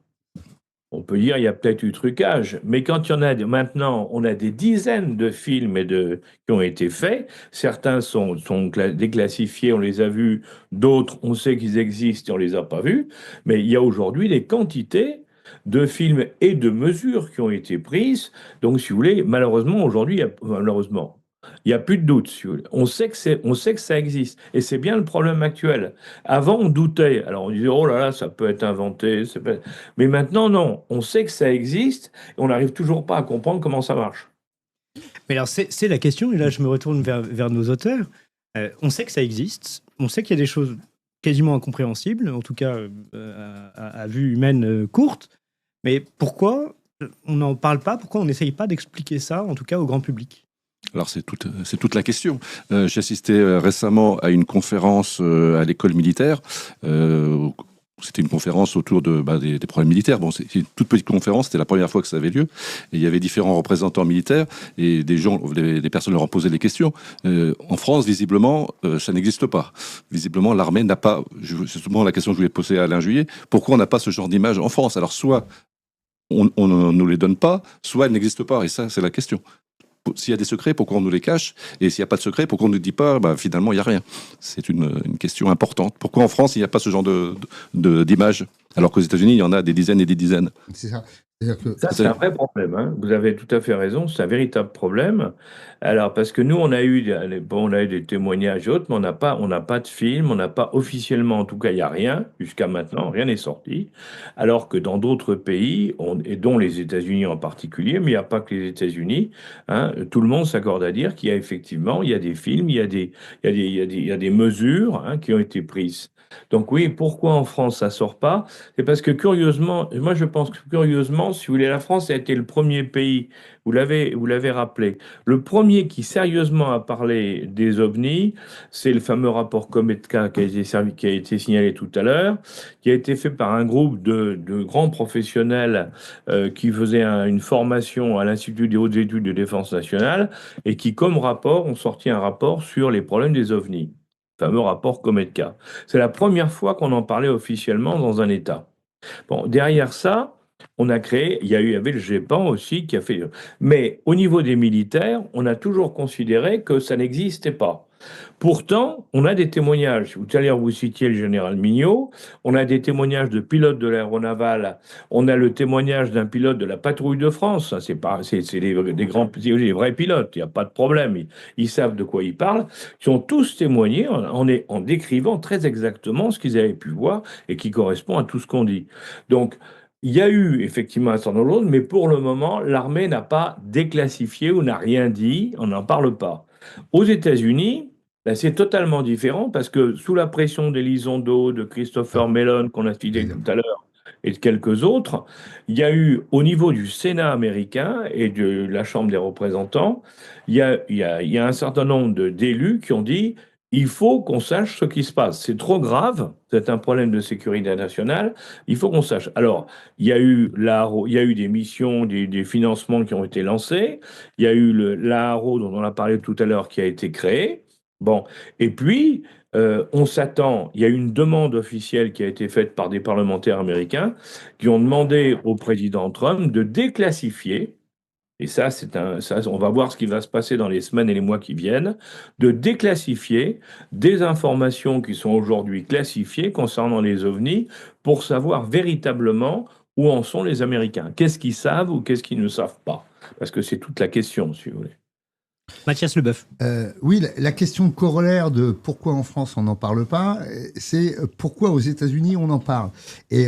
on peut dire il y a peut-être eu trucage, mais quand il y en a maintenant, on a des dizaines de films qui ont été faits. Certains sont déclassifiés, on les a vus. D'autres, on sait qu'ils existent et on les a pas vus. Mais il y a aujourd'hui des quantités de films et de mesures qui ont été prises. Donc, si vous voulez, malheureusement, aujourd'hui, il n'y a plus de doute, si vous voulez. On sait que ça existe. Et c'est bien le problème actuel. Avant, on doutait. Alors, on disait, oh là là, ça peut être inventé. Mais maintenant, non. On sait que ça existe et on n'arrive toujours pas à comprendre comment ça marche. Mais alors, c'est la question, et là, je me retourne vers nos auteurs. On sait que ça existe, on sait qu'il y a des choses quasiment incompréhensibles, en tout cas à vue humaine courte, mais pourquoi on n'en parle pas, pourquoi on n'essaye pas d'expliquer ça, en tout cas au grand public? Alors c'est toute la question. J'ai assisté récemment à une conférence à l'école militaire. C'était une conférence autour des problèmes militaires. Bon, c'est une toute petite conférence, c'était la première fois que ça avait lieu. Et il y avait différents représentants militaires et des personnes leur ont posé des questions. En France, visiblement, ça n'existe pas. Visiblement, l'armée n'a pas... C'est souvent la question que je voulais poser à Alain Juillet. Pourquoi on n'a pas ce genre d'image en France? Alors soit on ne nous les donne pas, soit elles n'existent pas. Et ça, c'est la question. S'il y a des secrets, pourquoi on nous les cache? Et s'il n'y a pas de secret, pourquoi on ne nous dit pas, finalement, il n'y a rien? C'est une question importante. Pourquoi en France, il n'y a pas ce genre d'image? Alors qu'aux États-Unis, il y en a des dizaines et des dizaines. C'est ça. Ça, c'est un vrai problème, hein. Vous avez tout à fait raison, c'est un véritable problème. Alors, parce que nous, on a eu des témoignages et autres, mais on n'a pas de film, on n'a pas officiellement, en tout cas, il n'y a rien, jusqu'à maintenant, rien n'est sorti. Alors que dans d'autres pays, et dont les États-Unis en particulier, mais il n'y a pas que les États-Unis, hein, tout le monde s'accorde à dire qu'il y a effectivement, il y a des films, il y a des mesures, hein, qui ont été prises. Donc oui, pourquoi en France ça sort pas? C'est parce que curieusement, moi je pense que curieusement, si vous voulez, la France a été le premier pays, vous l'avez rappelé, le premier qui sérieusement a parlé des ovnis, c'est le fameux rapport Cometka qui a été signalé tout à l'heure, qui a été fait par un groupe de grands professionnels qui faisaient une formation à l'Institut des hautes études de défense nationale et qui, comme rapport, ont sorti un rapport sur les problèmes des ovnis. Fameux rapport Cometka. C'est la première fois qu'on en parlait officiellement dans un État. Bon, derrière ça, on a créé, il y avait le GEPAN aussi qui a fait... Mais au niveau des militaires, on a toujours considéré que ça n'existait pas. Pourtant, on a des témoignages. Tout à l'heure, vous citiez le général Mignot. On a des témoignages de pilotes de l'aéronaval. On a le témoignage d'un pilote de la patrouille de France. C'est des vrais pilotes. Il n'y a pas de problème. Ils savent de quoi ils parlent. Qui ont tous témoigné en décrivant très exactement ce qu'ils avaient pu voir et qui correspond à tout ce qu'on dit. Donc, il y a eu effectivement un certain nombre d'autres, mais pour le moment, l'armée n'a pas déclassifié ou n'a rien dit. On n'en parle pas. Aux États-Unis, ben, c'est totalement différent parce que sous la pression d'Elizondo, de Christopher Mellon, qu'on a cité tout à l'heure, et de quelques autres, il y a eu au niveau du Sénat américain et de la Chambre des représentants, il y a un certain nombre d'élus qui ont dit il faut qu'on sache ce qui se passe. C'est trop grave, c'est un problème de sécurité nationale, il faut qu'on sache. Alors, il y a eu des missions, des financements qui ont été lancés, il y a eu l'AARO dont on a parlé tout à l'heure qui a été créé. Bon, et puis, on s'attend, il y a une demande officielle qui a été faite par des parlementaires américains qui ont demandé au président Trump de déclassifier, et ça, on va voir ce qui va se passer dans les semaines et les mois qui viennent, de déclassifier des informations qui sont aujourd'hui classifiées concernant les ovnis pour savoir véritablement où en sont les Américains. Qu'est-ce qu'ils savent ou qu'est-ce qu'ils ne savent pas? Parce que c'est toute la question, si vous voulez. Mathias Leboeuf. Oui, la question corollaire de pourquoi en France on n'en parle pas, c'est pourquoi aux États-Unis on en parle. Et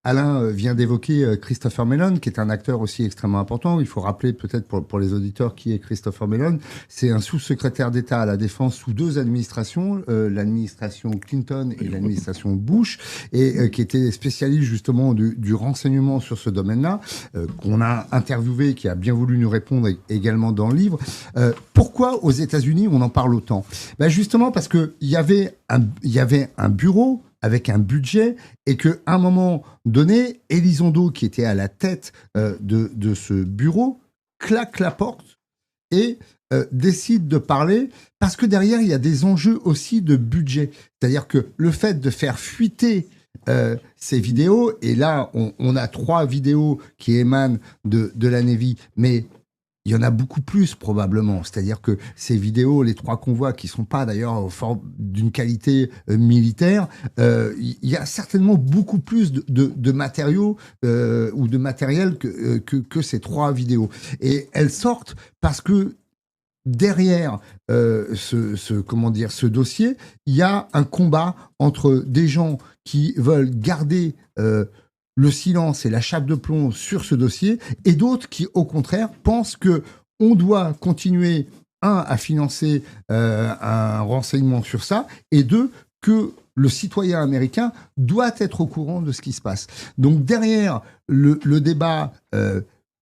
Alain vient d'évoquer Christopher Mellon, qui est un acteur aussi extrêmement important. Il faut rappeler peut-être pour les auditeurs qui est Christopher Mellon. C'est un sous-secrétaire d'État à la Défense sous deux administrations, l'administration Clinton et l'administration Bush, et qui était spécialiste justement du renseignement sur ce domaine-là, qu'on a interviewé, qui a bien voulu nous répondre également dans le livre. Pourquoi aux États-Unis on en parle autant? Ben justement parce que il y avait un bureau avec un budget, et qu'à un moment donné, Elizondo, qui était à la tête de ce bureau, claque la porte et décide de parler, parce que derrière, il y a des enjeux aussi de budget. C'est-à-dire que le fait de faire fuiter ces vidéos, et là, on a 3 vidéos qui émanent de la Navy, mais il y en a beaucoup plus probablement. C'est-à-dire que ces vidéos, les 3 qu'on voit, qui ne sont pas d'ailleurs d'une qualité militaire, il y a certainement beaucoup plus de matériaux ou de matériel que ces 3 vidéos. Et elles sortent parce que derrière ce dossier, il y a un combat entre des gens qui veulent garder le silence et la chape de plomb sur ce dossier, et d'autres qui, au contraire, pensent que on doit continuer, à financer un renseignement sur ça, et 2, que le citoyen américain doit être au courant de ce qui se passe. Donc derrière le débat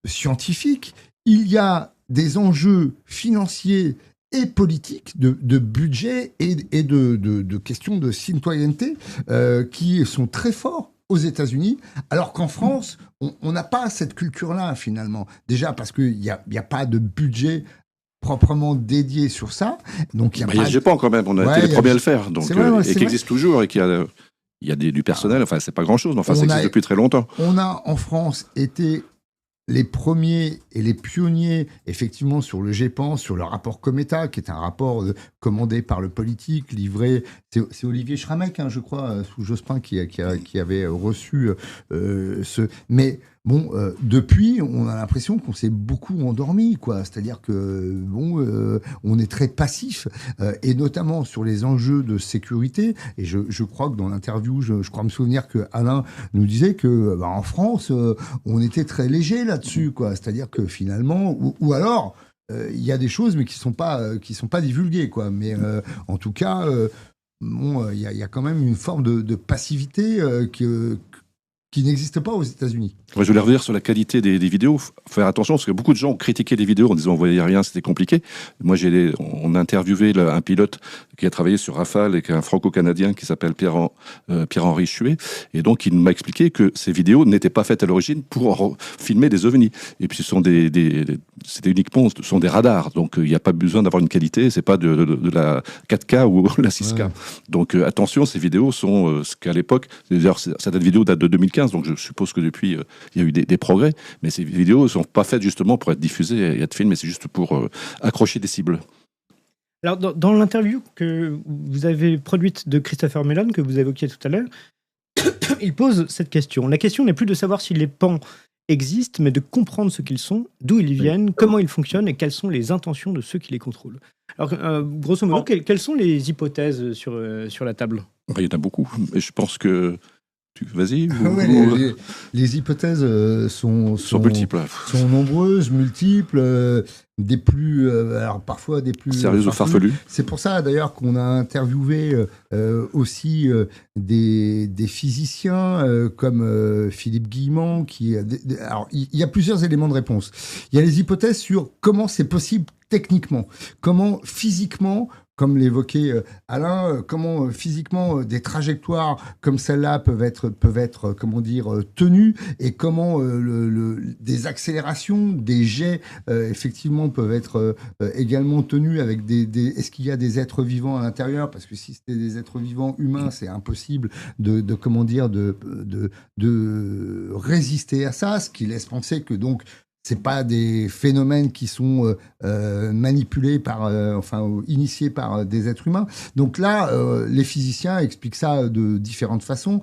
scientifique, il y a des enjeux financiers et politiques, de budget et de questions de citoyenneté qui sont très forts aux États-Unis, alors qu'en France, on n'a pas cette culture-là, finalement. Déjà parce qu'il n'y a pas de budget proprement dédié sur ça. Donc, il y a le GEPAN, quand même, on a été les premiers à le faire, donc, et qui existe toujours, et qui a... Il y a du personnel, enfin, c'est pas grand-chose, mais enfin, ça existe depuis très longtemps. On a, en France, été les premiers et les pionniers, effectivement, sur le GEPAN, sur le rapport Cometa, qui est un rapport commandé par le politique, livré... C'est Olivier Schramek, je crois, sous Jospin, qui avait reçu ce... Mais... Bon, depuis, on a l'impression qu'on s'est beaucoup endormi, quoi. C'est-à-dire que, on est très passif, et notamment sur les enjeux de sécurité. Et je crois que dans l'interview, je crois me souvenir que Alain nous disait que, en France, on était très léger là-dessus, quoi. C'est-à-dire que finalement, ou alors, il y a des choses, mais qui sont pas divulguées, quoi. Mais en tout cas, il y a quand même une forme de passivité qui n'existe pas aux États-Unis. Ouais, je voulais revenir sur la qualité des vidéos. Faire attention, parce que beaucoup de gens ont critiqué les vidéos en disant on voyait rien, c'était compliqué. Moi, on a interviewé un pilote qui a travaillé sur Rafale et qui est un franco-canadien qui s'appelle Pierre-Henri Chuet. Et donc, il m'a expliqué que ces vidéos n'étaient pas faites à l'origine pour filmer des ovnis. Et puis, c'était uniquement des radars. Donc, il n'y a pas besoin d'avoir une qualité. C'est pas de la 4K ou la 6K. Ouais. Donc, attention, ces vidéos sont ce qu'à l'époque, d'ailleurs, cette vidéo date de 2015. Donc, je suppose que depuis, il y a eu des progrès. Mais ces vidéos ne sont pas faites justement pour être diffusées et être filmées. C'est juste pour accrocher des cibles. Alors, dans l'interview que vous avez produite de Christopher Mellon, que vous évoquiez tout à l'heure, il pose cette question. La question n'est plus de savoir si les pans existent, mais de comprendre ce qu'ils sont, d'où ils viennent, comment ils fonctionnent et quelles sont les intentions de ceux qui les contrôlent. Alors, grosso modo, quelles sont les hypothèses sur la table ? Il y en a beaucoup. Et je pense que... Vas-y. Les hypothèses sont multiples. Sont nombreuses, multiples, des plus, alors parfois des plus sérieuses ou farfelues. C'est pour ça d'ailleurs qu'on a interviewé aussi des physiciens comme Philippe Guillemont. Alors il y a plusieurs éléments de réponse. Il y a les hypothèses sur comment c'est possible techniquement, comment physiquement, comme l'évoquait Alain, comment physiquement des trajectoires comme celle-là peuvent être tenues, et comment des accélérations, des jets effectivement peuvent être également tenus avec est-ce qu'il y a des êtres vivants à l'intérieur, parce que si c'était des êtres vivants humains, c'est impossible de résister à ça, ce qui laisse penser que donc c'est pas des phénomènes qui sont manipulés initiés par des êtres humains. Donc là, les physiciens expliquent ça de différentes façons.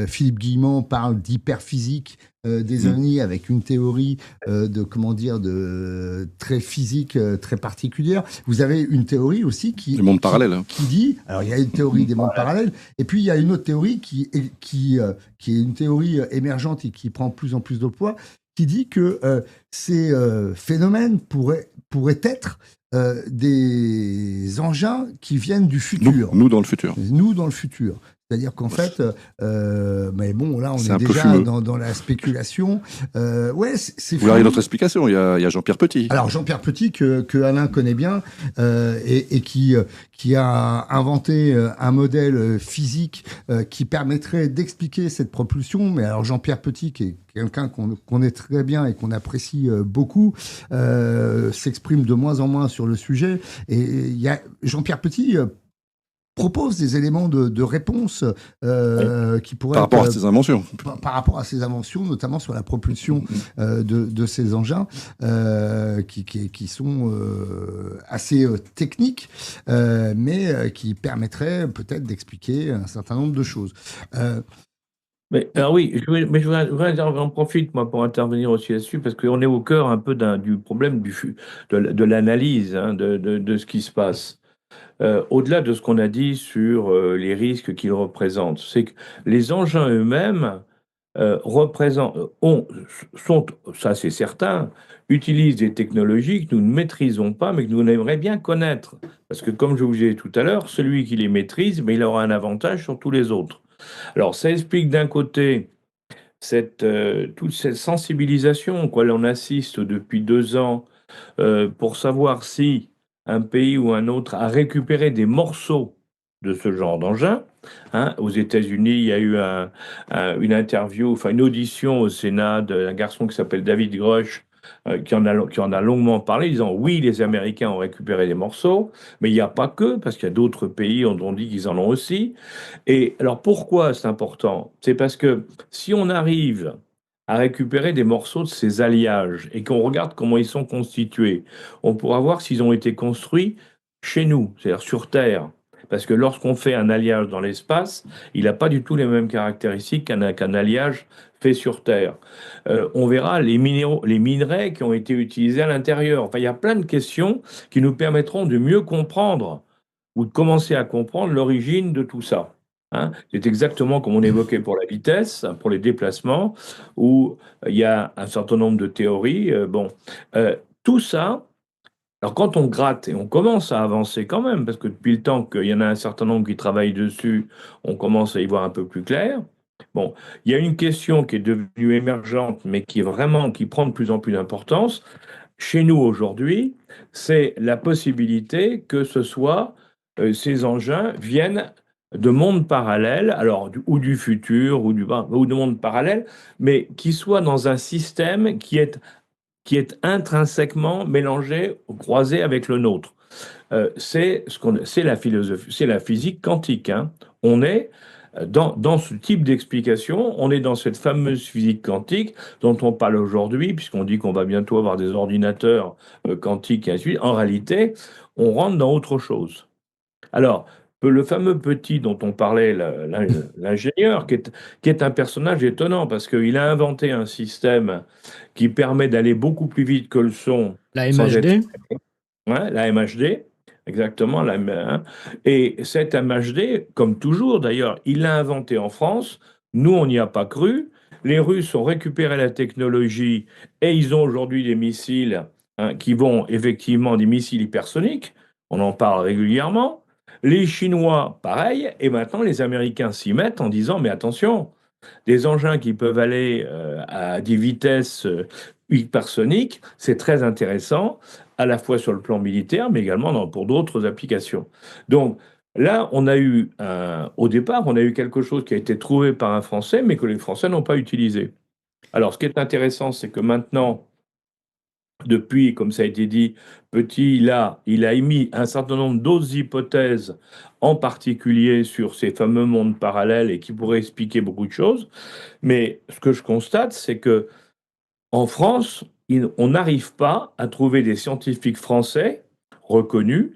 Philippe Guillemont parle d'hyperphysique des ovnis avec une théorie de très physique, très particulière. Vous avez une théorie aussi des mondes parallèles. Qui dit, alors il y a une théorie des mondes parallèles, et puis il y a une autre théorie qui est une théorie émergente et qui prend plus en plus de poids, qui dit que ces phénomènes pourraient être des engins qui viennent du futur. Nous dans le futur. Nous dans le futur. C'est-à-dire qu'en fait, mais bon, là, on est déjà dans la spéculation. Vous avez notre explication. Il y a Jean-Pierre Petit. Alors Jean-Pierre Petit que Alain connaît bien et qui a inventé un modèle physique qui permettrait d'expliquer cette propulsion. Mais alors Jean-Pierre Petit, qui est quelqu'un qu'on connaît très bien et qu'on apprécie beaucoup, s'exprime de moins en moins sur le sujet. Et il y a Jean-Pierre Petit propose des éléments de réponse qui pourraient Par rapport être, à ces inventions. par rapport à ces inventions, notamment sur la propulsion de ces engins qui sont assez techniques, mais qui permettraient peut-être d'expliquer un certain nombre de choses. Mais alors oui, j'en profite moi pour intervenir aussi là-dessus parce qu'on est au cœur un peu du problème de l'analyse de ce qui se passe. Au-delà de ce qu'on a dit sur les risques qu'ils représentent, c'est que les engins eux-mêmes sont, ça c'est certain, utilisent des technologies que nous ne maîtrisons pas, mais que nous aimerions bien connaître. Parce que comme je vous disais tout à l'heure, celui qui les maîtrise, mais il aura un avantage sur tous les autres. Alors ça explique d'un côté toute cette sensibilisation auquel on assiste depuis 2 ans pour savoir si un pays ou un autre a récupéré des morceaux de ce genre d'engin. Aux États-Unis, il y a eu une interview, enfin une audition au Sénat d'un garçon qui s'appelle David Grush, qui en a longuement parlé, disant oui, les Américains ont récupéré des morceaux, mais il n'y a pas que, parce qu'il y a d'autres pays dont on dit qu'ils en ont aussi. Et alors pourquoi c'est important? C'est parce que si on arrive à récupérer des morceaux de ces alliages et qu'on regarde comment ils sont constitués, on pourra voir s'ils ont été construits chez nous, c'est-à-dire sur Terre. Parce que lorsqu'on fait un alliage dans l'espace, il n'a pas du tout les mêmes caractéristiques qu'un alliage fait sur Terre. On verra les minerais qui ont été utilisés à l'intérieur. Enfin, il y a plein de questions qui nous permettront de mieux comprendre ou de commencer à comprendre l'origine de tout ça. C'est exactement comme on évoquait pour la vitesse, pour les déplacements, où il y a un certain nombre de théories. Tout ça, alors quand on gratte, et on commence à avancer quand même, parce que depuis le temps qu'il y en a un certain nombre qui travaillent dessus, on commence à y voir un peu plus clair. Bon, il y a une question qui est devenue émergente, mais qui prend de plus en plus d'importance chez nous aujourd'hui, c'est la possibilité que ces engins viennent de mondes parallèles, alors ou du futur ou de mondes parallèles, mais qui soient dans un système qui est intrinsèquement mélangé ou croisé avec le nôtre. C'est la philosophie, c'est la physique quantique. On est dans ce type d'explication, on est dans cette fameuse physique quantique dont on parle aujourd'hui, puisqu'on dit qu'on va bientôt avoir des ordinateurs quantiques et ainsi de suite. En réalité, on rentre dans autre chose. Alors, le fameux petit dont on parlait, l'ingénieur, qui est un personnage étonnant, parce qu'il a inventé un système qui permet d'aller beaucoup plus vite que le son. La MHD. La MHD, exactement. Et cette MHD, comme toujours d'ailleurs, il l'a inventé en France. Nous, on n'y a pas cru. Les Russes ont récupéré la technologie et ils ont aujourd'hui des missiles qui vont effectivement des missiles hypersoniques. On en parle régulièrement. Les Chinois, pareil. Et maintenant, les Américains s'y mettent en disant, mais attention, des engins qui peuvent aller à des vitesses hypersoniques, c'est très intéressant, à la fois sur le plan militaire, mais également pour d'autres applications. Donc là, au départ, on a eu quelque chose qui a été trouvé par un Français, mais que les Français n'ont pas utilisé. Alors, ce qui est intéressant, c'est que maintenant, depuis, comme ça a été dit, Petit, il a émis un certain nombre d'autres hypothèses, en particulier sur ces fameux mondes parallèles et qui pourraient expliquer beaucoup de choses. Mais ce que je constate, c'est que en France, on n'arrive pas à trouver des scientifiques français reconnus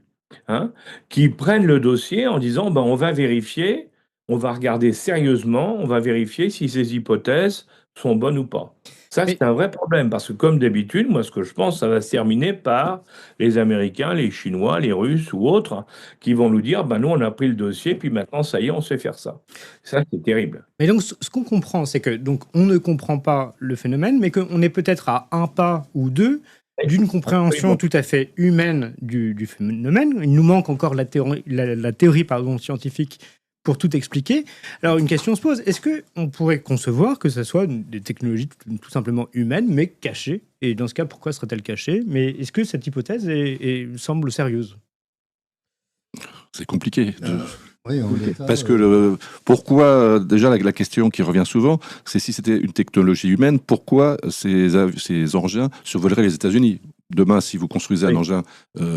qui prennent le dossier en disant on va vérifier, on va regarder sérieusement, on va vérifier si ces hypothèses sont bonnes ou pas. Ça, c'est un vrai problème, parce que comme d'habitude, moi, ce que je pense, ça va se terminer par les Américains, les Chinois, les Russes ou autres, qui vont nous dire, nous, on a pris le dossier, puis maintenant, ça y est, on sait faire ça. Ça, c'est terrible. Mais donc, ce qu'on comprend, c'est que donc on ne comprend pas le phénomène, mais qu'on est peut-être à un pas ou deux d'une compréhension tout à fait humaine du phénomène. Il nous manque encore la théorie scientifique pour tout expliquer. Alors, une question se pose. Est-ce qu'on pourrait concevoir que ce soit des technologies tout simplement humaines, mais cachées? Et dans ce cas, pourquoi serait-elle cachée? Mais est-ce que cette hypothèse semble sérieuse? C'est compliqué. Oui, parce que pourquoi, déjà la question qui revient souvent, c'est si c'était une technologie humaine, pourquoi ces engins survoleraient les États-Unis? demain, si vous construisez un engin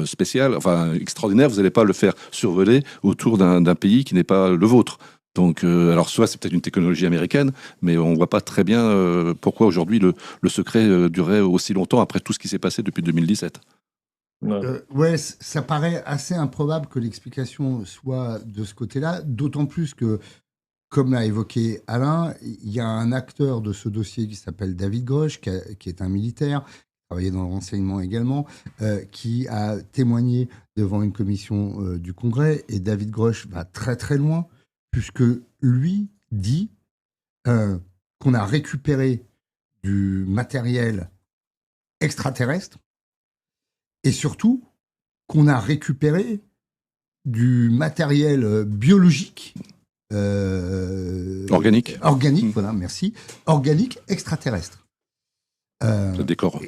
spécial, enfin extraordinaire, vous n'allez pas le faire survoler autour d'un pays qui n'est pas le vôtre. Donc, alors soit c'est peut-être une technologie américaine, mais on ne voit pas très bien pourquoi aujourd'hui le secret durait aussi longtemps après tout ce qui s'est passé depuis 2017. Ouais, ça paraît assez improbable que l'explication soit de ce côté-là, d'autant plus que, comme l'a évoqué Alain, il y a un acteur de ce dossier qui s'appelle David Grosch, qui est un militaire, qui travaillait dans le renseignement également, qui a témoigné devant une commission du Congrès. Et David Grosch va très très loin, puisque lui dit qu'on a récupéré du matériel extraterrestre et surtout qu'on a récupéré du matériel biologique organique, voilà, merci, organique extraterrestre. Décor.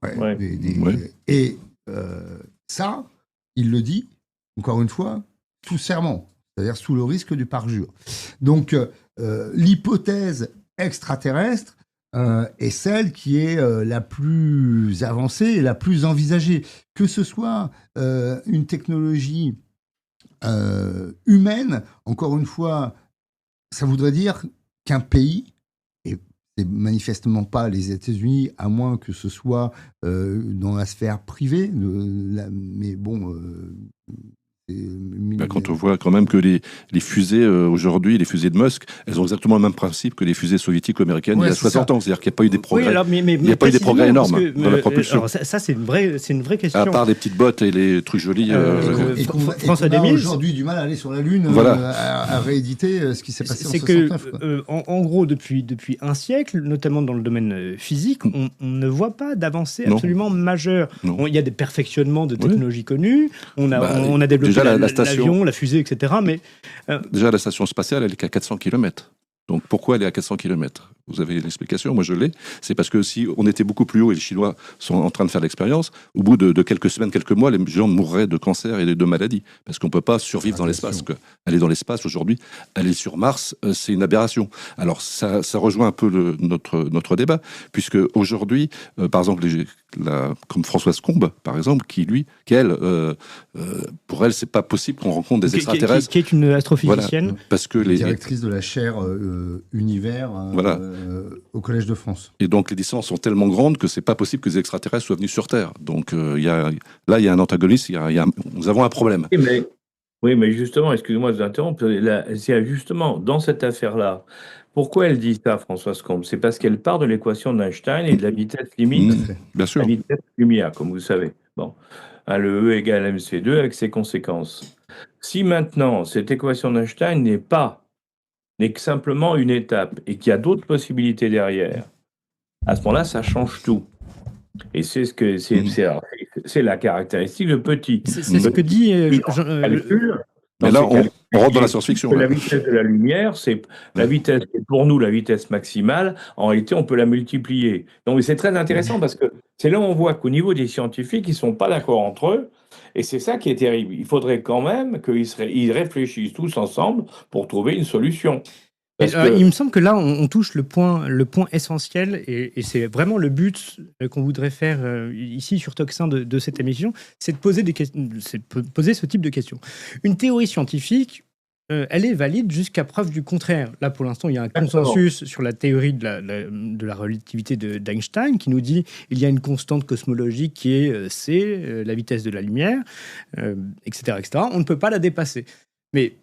Ouais. Et ça, il le dit, encore une fois, sous serment, c'est-à-dire sous le risque du parjure. Donc, l'hypothèse extraterrestre est celle qui est la plus avancée et la plus envisagée. Que ce soit une technologie humaine, encore une fois, ça voudrait dire qu'un pays, et c'est manifestement pas les États-Unis, à moins que ce soit dans la sphère privée, mais bon... Quand on voit quand même que les fusées aujourd'hui, les fusées de Musk, elles ont exactement le même principe que les fusées soviétiques ou américaines il y a 60 ans. C'est-à-dire qu'il n'y a pas eu des progrès. Alors, il n'y a pas eu des progrès énormes dans la propulsion. Alors ça c'est une vraie question. À part des petites bottes et les trucs jolis. Et qu'on a aujourd'hui du mal à aller sur la Lune, à rééditer ce qui s'est passé en 69. En gros, depuis un siècle, notamment dans le domaine physique, on ne voit pas d'avancée absolument majeure. Il y a des perfectionnements de technologies connues. On a développé l'avion, la fusée, etc. Mais, déjà, la station spatiale, elle est qu'à 400 km. Donc, pourquoi elle est à 400 km ? Vous avez l'explication, moi je l'ai. C'est parce que si on était beaucoup plus haut, et les Chinois sont en train de faire l'expérience, au bout de quelques semaines, quelques mois, les gens mourraient de cancer et de maladies. Parce qu'on ne peut pas survivre dans l'espace. Aller dans l'espace aujourd'hui, aller sur Mars, c'est une aberration. Alors ça rejoint un peu notre débat, puisque aujourd'hui, par exemple, comme Françoise Combe, par exemple, pour elle, c'est pas possible qu'on rencontre des extraterrestres. Qui est une astrophysicienne. Voilà, parce que directrice de la chaire univers. Au Collège de France. Et donc les distances sont tellement grandes que c'est pas possible que les extraterrestres soient venus sur Terre. Donc il y a un antagonisme, nous avons un problème. Oui, mais justement, excusez-moi de vous interrompre, justement dans cette affaire-là, pourquoi elle dit ça, Françoise Combe ? C'est parce qu'elle part de l'équation d'Einstein et de la vitesse limite, bien sûr. La vitesse lumière, comme vous savez. Bon, le E égale mc2 avec ses conséquences. Si maintenant cette équation d'Einstein n'est que simplement une étape et qu'il y a d'autres possibilités derrière, à ce moment-là, ça change tout. Et c'est la caractéristique de petit. C'est ce que dit mais là, on rentre dans la science-fiction. La vitesse de la lumière, c'est la vitesse, pour nous, la vitesse maximale. En réalité, on peut la multiplier. Donc, c'est très intéressant parce que c'est là où on voit qu'au niveau des scientifiques, ils ne sont pas d'accord entre eux. Et c'est ça qui est terrible. Il faudrait quand même qu'ils réfléchissent tous ensemble pour trouver une solution. Il me semble que là, on touche le point essentiel, et c'est vraiment le but qu'on voudrait faire ici sur Toxin de cette émission, c'est de poser ce type de questions. Une théorie scientifique, elle est valide jusqu'à preuve du contraire. Là, pour l'instant, il y a un consensus sur la théorie de la relativité d'Einstein qui nous dit qu'il y a une constante cosmologique qui est C, la vitesse de la lumière, etc., etc. On ne peut pas la dépasser. Mais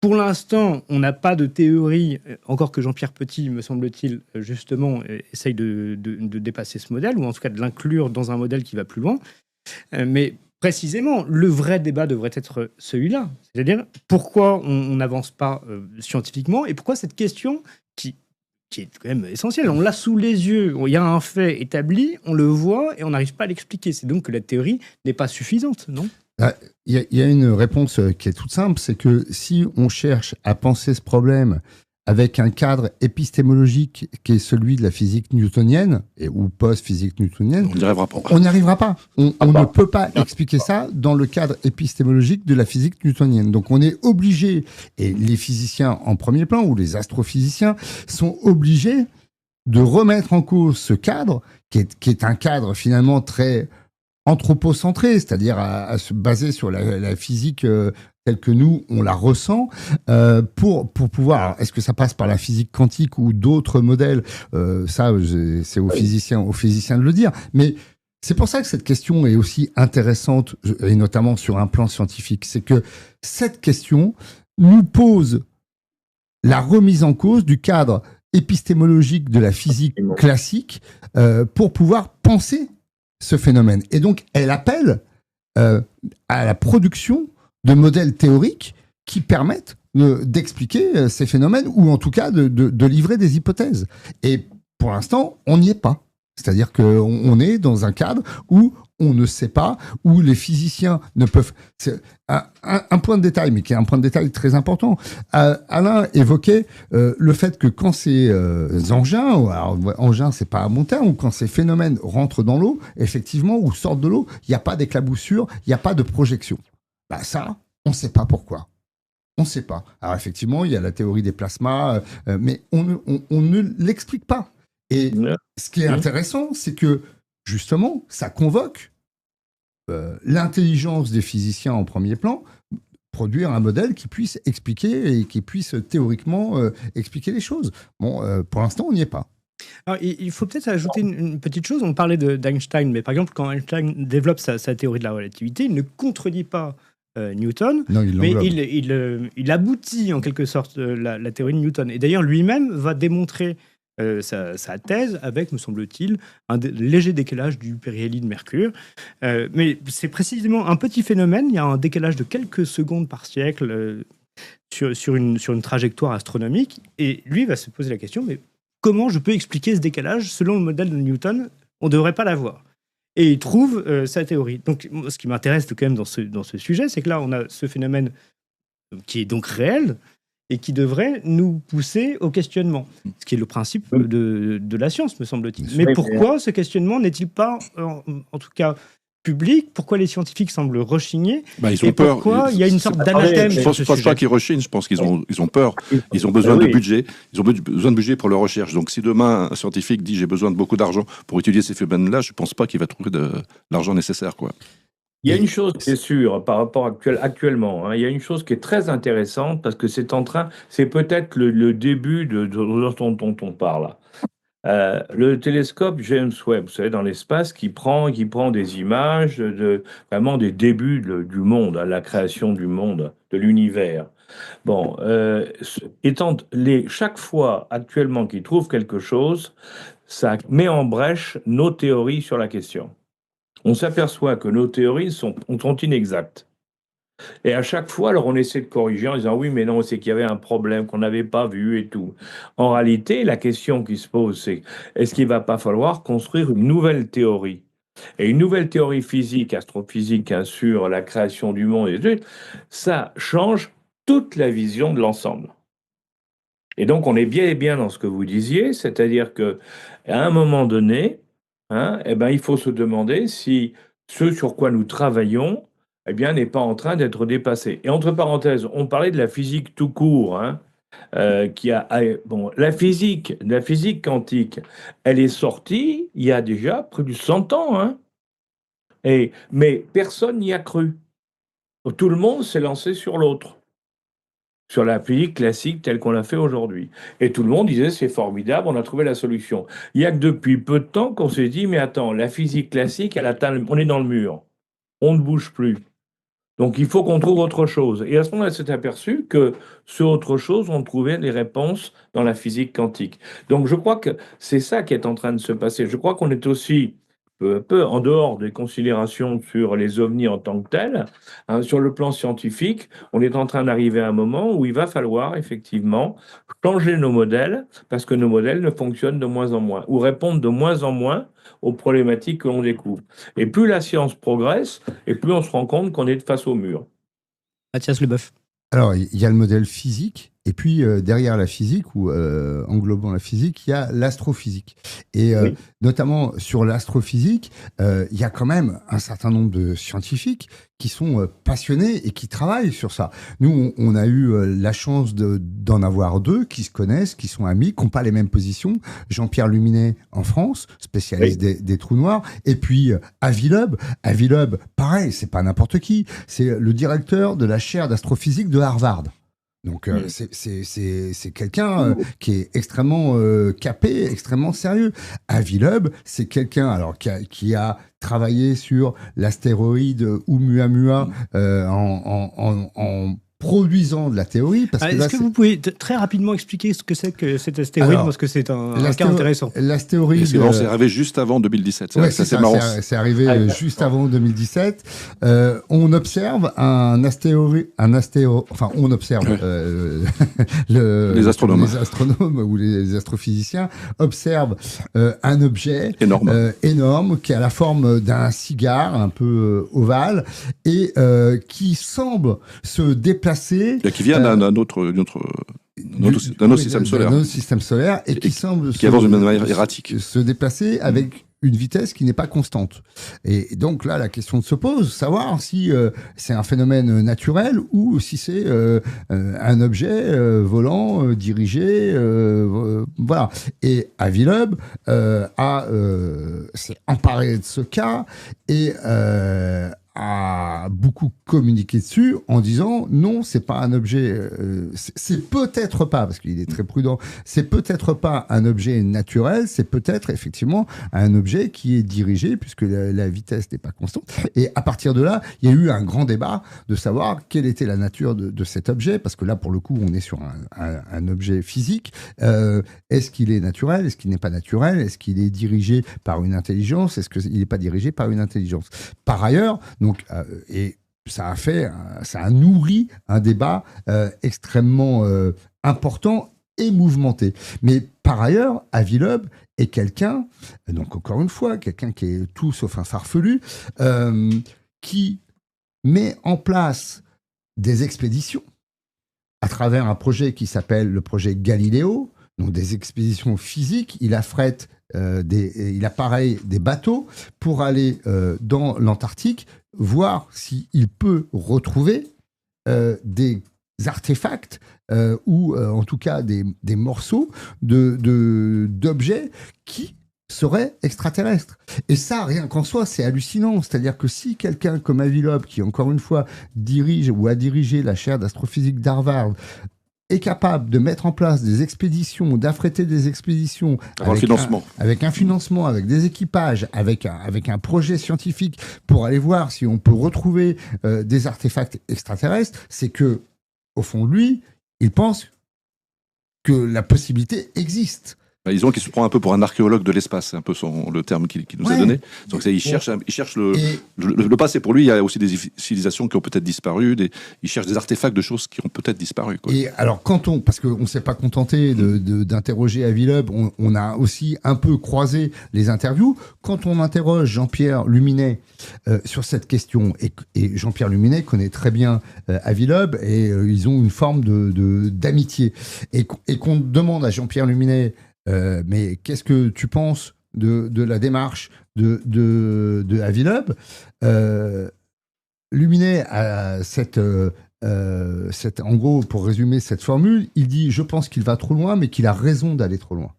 pour l'instant, on n'a pas de théorie, encore que Jean-Pierre Petit, me semble-t-il, justement, essaye de dépasser ce modèle, ou en tout cas de l'inclure dans un modèle qui va plus loin. Mais précisément, le vrai débat devrait être celui-là. C'est-à-dire, pourquoi on n'avance pas scientifiquement, et pourquoi cette question qui est quand même essentielle, on l'a sous les yeux, il y a un fait établi, on le voit, et on n'arrive pas à l'expliquer. C'est donc que la théorie n'est pas suffisante, non ? Il y a une réponse qui est toute simple, c'est que si on cherche à penser ce problème avec un cadre épistémologique qui est celui de la physique newtonienne ou post-physique newtonienne, on n'y arrivera pas. On n'y arrivera pas. On ne peut pas expliquer ça dans le cadre épistémologique de la physique newtonienne. Donc on est obligé, et les physiciens en premier plan ou les astrophysiciens sont obligés de remettre en cause ce cadre, qui est un cadre finalement très anthropocentré, c'est-à-dire à se baser sur la physique telle que nous, on la ressent, pour pouvoir... Alors, est-ce que ça passe par la physique quantique ou d'autres modèles? Ça, c'est aux physiciens de le dire. Mais c'est pour ça que cette question est aussi intéressante, et notamment sur un plan scientifique. C'est que cette question nous pose la remise en cause du cadre épistémologique de la physique classique pour pouvoir penser ce phénomène. Et donc, elle appelle à la production de modèles théoriques qui permettent d'expliquer ces phénomènes, ou en tout cas de livrer des hypothèses. Et pour l'instant, on n'y est pas. C'est-à-dire qu'on est dans un cadre où on ne sait pas, où les physiciens ne peuvent... C'est un point de détail, mais qui est un point de détail très important. Alain évoquait le fait que quand ces engins, alors engins c'est pas un bon terme, ou quand ces phénomènes rentrent dans l'eau, effectivement, ou sortent de l'eau, il n'y a pas d'éclaboussure, il n'y a pas de projection. Bah ça, on ne sait pas pourquoi. On ne sait pas. Alors effectivement, il y a la théorie des plasmas, mais on ne l'explique pas. Et ce qui est intéressant, c'est que, justement, ça convoque l'intelligence des physiciens en premier plan, produire un modèle qui puisse expliquer et qui puisse théoriquement expliquer les choses. Bon, pour l'instant, on n'y est pas. Alors, il faut peut-être ajouter une petite chose. On parlait d'Einstein, mais par exemple, quand Einstein développe sa théorie de la relativité, il ne contredit pas Newton, non, mais il aboutit en quelque sorte la théorie de Newton. Et d'ailleurs, lui-même va démontrer sa thèse avec, me semble-t-il, un léger décalage du périhélie de Mercure. Mais c'est précisément un petit phénomène. Il y a un décalage de quelques secondes par siècle sur une trajectoire astronomique. Et lui va se poser la question, mais comment je peux expliquer ce décalage selon le modèle de Newton? On ne devrait pas l'avoir. Et il trouve sa théorie. Donc, ce qui m'intéresse quand même dans ce sujet, c'est que là, on a ce phénomène qui est donc réel, et qui devrait nous pousser au questionnement, ce qui est le principe de la science, me semble-t-il. Mais pourquoi ce questionnement n'est-il pas, en tout cas, public? Pourquoi les scientifiques semblent rechigner? Ils ont peur. Pourquoi il y a une sorte d'anathème? Je ne pense pas qu'ils rechignent, je pense qu'ils ont peur. Ils ont besoin de budget. Ils ont besoin de budget pour leur recherche. Donc si demain, un scientifique dit « j'ai besoin de beaucoup d'argent pour étudier ces phénomènes-là », je ne pense pas qu'il va trouver l'argent nécessaire, quoi. Il y a une chose qui est sûre par rapport actuellement, il y a une chose qui est très intéressante parce que c'est peut-être le début de ce dont on parle. Le télescope James Webb, vous savez, dans l'espace, qui prend des images vraiment des débuts du monde, la création du monde, de l'univers. Bon, chaque fois actuellement qu'il trouve quelque chose, ça met en brèche nos théories sur la question. On s'aperçoit que nos théories sont inexactes. Et à chaque fois, alors on essaie de corriger en disant oui, mais non, c'est qu'il y avait un problème qu'on n'avait pas vu et tout. En réalité, la question qui se pose, c'est est-ce qu'il ne va pas falloir construire une nouvelle théorie? Et une nouvelle théorie physique, astrophysique, sur la création du monde, ça change toute la vision de l'ensemble. Et donc, on est bien dans ce que vous disiez, c'est-à-dire qu'à un moment donné, il faut se demander si ce sur quoi nous travaillons n'est pas en train d'être dépassé. Et entre parenthèses, on parlait de la physique tout court, la physique quantique, elle est sortie il y a déjà près de 100 ans, mais personne n'y a cru. Tout le monde s'est lancé sur l'autre, sur la physique classique telle qu'on l'a fait aujourd'hui. Et tout le monde disait c'est formidable, on a trouvé la solution. Il n'y a que depuis peu de temps qu'on s'est dit mais attends, la physique classique, on est dans le mur, on ne bouge plus. Donc il faut qu'on trouve autre chose. Et à ce moment-là, on s'est aperçu que ce autre chose, on trouvait les réponses dans la physique quantique. Donc je crois que c'est ça qui est en train de se passer. Je crois qu'on est aussi peu à peu, en dehors des considérations sur les ovnis en tant que tels, sur le plan scientifique, on est en train d'arriver à un moment où il va falloir effectivement changer nos modèles, parce que nos modèles ne fonctionnent de moins en moins, ou répondent de moins en moins aux problématiques que l'on découvre. Et plus la science progresse, et plus on se rend compte qu'on est face au mur. Mathias Leboeuf. Alors, il y a le modèle physique, Et puis, derrière la physique, ou englobant la physique, il y a l'astrophysique. Et Oui. notamment sur l'astrophysique, il y a quand même un certain nombre de scientifiques qui sont passionnés et qui travaillent sur ça. Nous, on a eu la chance d'en avoir deux qui se connaissent, qui sont amis, qui n'ont pas les mêmes positions. Jean-Pierre Luminet en France, spécialiste des trous noirs, et puis Avi Loeb. Avi Loeb, pareil, c'est pas n'importe qui, c'est le directeur de la chaire d'astrophysique de Harvard. Donc c'est quelqu'un qui est extrêmement capé, extrêmement sérieux. Avi Loeb, c'est quelqu'un alors qui a travaillé sur l'astéroïde Oumuamua en produisant de la théorie. Est-ce que vous pouvez très rapidement expliquer ce que c'est que cet astéroïde, parce que c'est un cas intéressant. L'astéroïde... C'est arrivé juste avant 2017. Ouais, c'est marrant. C'est arrivé juste avant 2017. On observe on observe les astronomes ou les astrophysiciens observent un objet énorme qui a la forme d'un cigare un peu ovale et qui semble se déplacer. Qui vient d'un autre système solaire. D'un autre système solaire et qui semble qui avance de manière erratique. Se déplacer avec une vitesse qui n'est pas constante. Et donc là, la question se pose, savoir si c'est un phénomène naturel ou si c'est un objet volant, dirigé, voilà. Et Avi Loeb s'est emparé de ce cas et a beaucoup communiqué dessus en disant non, c'est pas un objet, c'est peut-être pas, parce qu'il est très prudent, c'est peut-être pas un objet naturel, c'est peut-être effectivement un objet qui est dirigé puisque la vitesse n'est pas constante. Et à partir de là, il y a eu un grand débat de savoir quelle était la nature de cet objet, parce que là, pour le coup, on est sur un objet physique. Est-ce qu'il est naturel? Est-ce qu'il n'est pas naturel? Est-ce qu'il est dirigé par une intelligence? Est-ce qu'il n'est pas dirigé par une intelligence? Par ailleurs, donc, et ça a nourri un débat extrêmement important et mouvementé. Mais par ailleurs, Avi Loeb est quelqu'un, donc encore une fois, quelqu'un qui est tout sauf un farfelu, qui met en place des expéditions à travers un projet qui s'appelle le projet Galileo, donc des expéditions physiques. Il affrète il appareille des bateaux pour aller dans l'Antarctique, voir s'il peut retrouver des artefacts ou en tout cas des morceaux d'objets qui seraient extraterrestres. Et ça, rien qu'en soi, c'est hallucinant. C'est-à-dire que si quelqu'un comme Avi Loeb, qui encore une fois dirige ou a dirigé la chaire d'astrophysique d'Harvard, est capable de mettre en place des expéditions, d'affréter des expéditions avec un financement, avec des équipages, avec un projet scientifique pour aller voir si on peut retrouver des artefacts extraterrestres, c'est que, au fond de lui, il pense que la possibilité existe. Disons qu'il se prend un peu pour un archéologue de l'espace, c'est un peu le terme qu'il nous a donné. Donc il cherche le passé. Pour lui, il y a aussi des civilisations qui ont peut-être disparu, il cherche des artefacts de choses qui ont peut-être disparu. Quoi. Et alors, parce qu'on ne s'est pas contenté d'interroger Avi Loeb, on a aussi un peu croisé les interviews. Quand on interroge Jean-Pierre Luminet sur cette question, et Jean-Pierre Luminet connaît très bien Avi Loeb, et ils ont une forme d'amitié, et qu'on demande à Jean-Pierre Luminet mais qu'est-ce que tu penses de la démarche de Avi Loeb? Luminet a en gros, pour résumer cette formule, il dit: je pense qu'il va trop loin, mais qu'il a raison d'aller trop loin.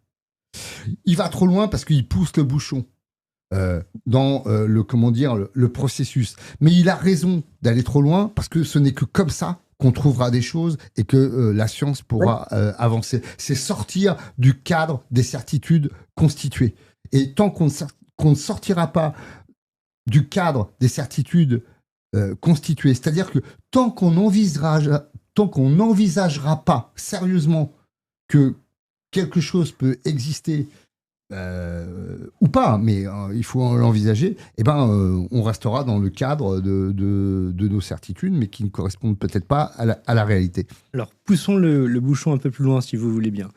Il va trop loin parce qu'il pousse le bouchon dans le processus. Mais il a raison d'aller trop loin parce que ce n'est que comme ça qu'on trouvera des choses et que la science pourra avancer. C'est sortir du cadre des certitudes constituées. Et tant qu'on ne sortira pas du cadre des certitudes constituées, c'est-à-dire que tant qu'on n'envisagera pas sérieusement que quelque chose peut exister ou pas, mais il faut l'envisager, on restera dans le cadre de nos certitudes, mais qui ne correspondent peut-être pas à la réalité. Alors, poussons le bouchon un peu plus loin, si vous voulez bien.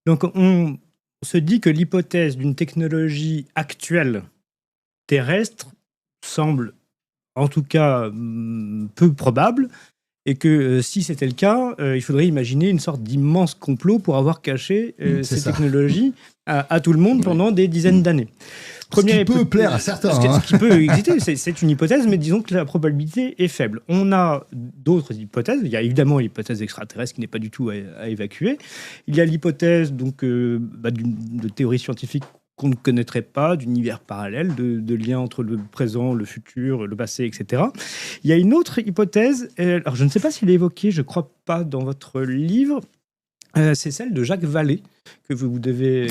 Donc, on se dit que l'hypothèse d'une technologie actuelle terrestre semble, en tout cas, peu probable, et que si c'était le cas, il faudrait imaginer une sorte d'immense complot pour avoir caché ces technologies à tout le monde pendant des dizaines d'années. Ce qui peut plaire à certains. Ce qui peut exister, c'est une hypothèse, mais disons que la probabilité est faible. On a d'autres hypothèses. Il y a évidemment l'hypothèse extraterrestre qui n'est pas du tout à évacuer. Il y a l'hypothèse de théorie scientifique qu'on ne connaîtrait pas, d'univers parallèle, de liens entre le présent, le futur, le passé, etc. Il y a une autre hypothèse, alors je ne sais pas s'il est évoqué, je ne crois pas dans votre livre, c'est celle de Jacques Vallée, que vous devez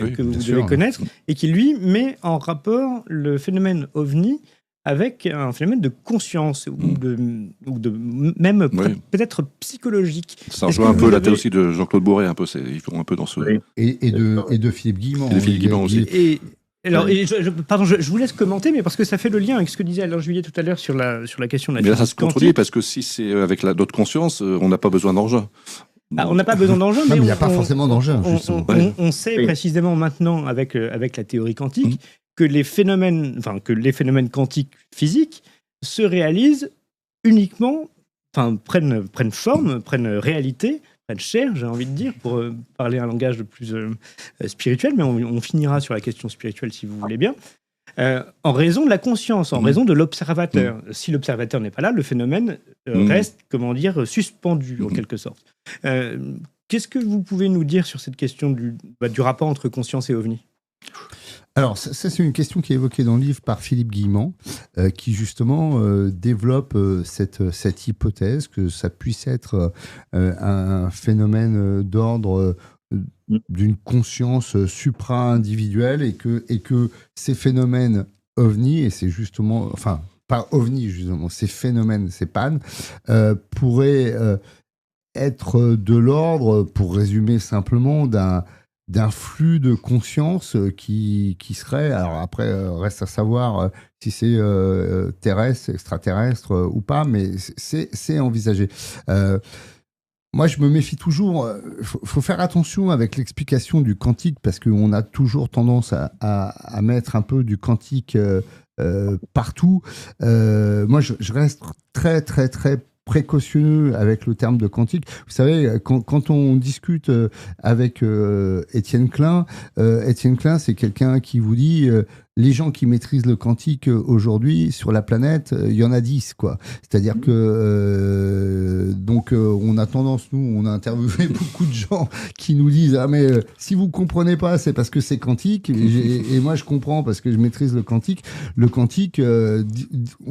connaître, et qui, lui, met en rapport le phénomène OVNI avec un phénomène de conscience, ou de même peut-être psychologique. Ça rejoint un peu la thèse aussi de Jean-Claude Bourret, un peu, ils font un peu dans ce... Et de Philippe Guillemont. Et de Philippe Guillemont aussi. Alors, je vous laisse commenter, mais parce que ça fait le lien avec ce que disait Alain Juillet tout à l'heure sur la question de la mais là, ça se quantique. contredit, parce que si c'est avec notre conscience, on n'a pas besoin d'engin. On n'a pas besoin d'engin, mais il n'y a pas forcément d'engin, justement. On sait précisément maintenant, avec la théorie quantique, que les phénomènes quantiques physiques se réalisent uniquement, prennent forme, prennent réalité, prennent chair, j'ai envie de dire, pour parler un langage plus spirituel, mais on finira sur la question spirituelle si vous voulez bien. En raison de la conscience, en raison de l'observateur. Si l'observateur n'est pas là, le phénomène reste, suspendu en quelque sorte. Qu'est-ce que vous pouvez nous dire sur cette question du rapport entre conscience et OVNI ? Alors, ça, c'est une question qui est évoquée dans le livre par Philippe Guillemont, qui justement développe cette hypothèse que ça puisse être un phénomène d'ordre d'une conscience supra-individuelle et que ces phénomènes OVNI, et c'est justement, pas OVNI justement, ces phénomènes, ces pannes, pourraient être de l'ordre, pour résumer simplement, d'un flux de conscience qui serait, alors après reste à savoir si c'est terrestre, extraterrestre ou pas, mais c'est envisagé. Moi, je me méfie toujours. Faut faire attention avec l'explication du quantique parce qu'on a toujours tendance à mettre un peu du quantique partout. Moi, je reste très, très, très précautionneux avec le terme de quantique. Vous savez, quand on discute avec Étienne Klein, c'est quelqu'un qui vous dit les gens qui maîtrisent le quantique aujourd'hui sur la planète, il y en a 10, quoi. C'est-à-dire que on a tendance, nous, on a interviewé beaucoup de gens qui nous disent mais si vous comprenez pas, c'est parce que c'est quantique. Et moi, je comprends parce que je maîtrise le quantique. Le quantique,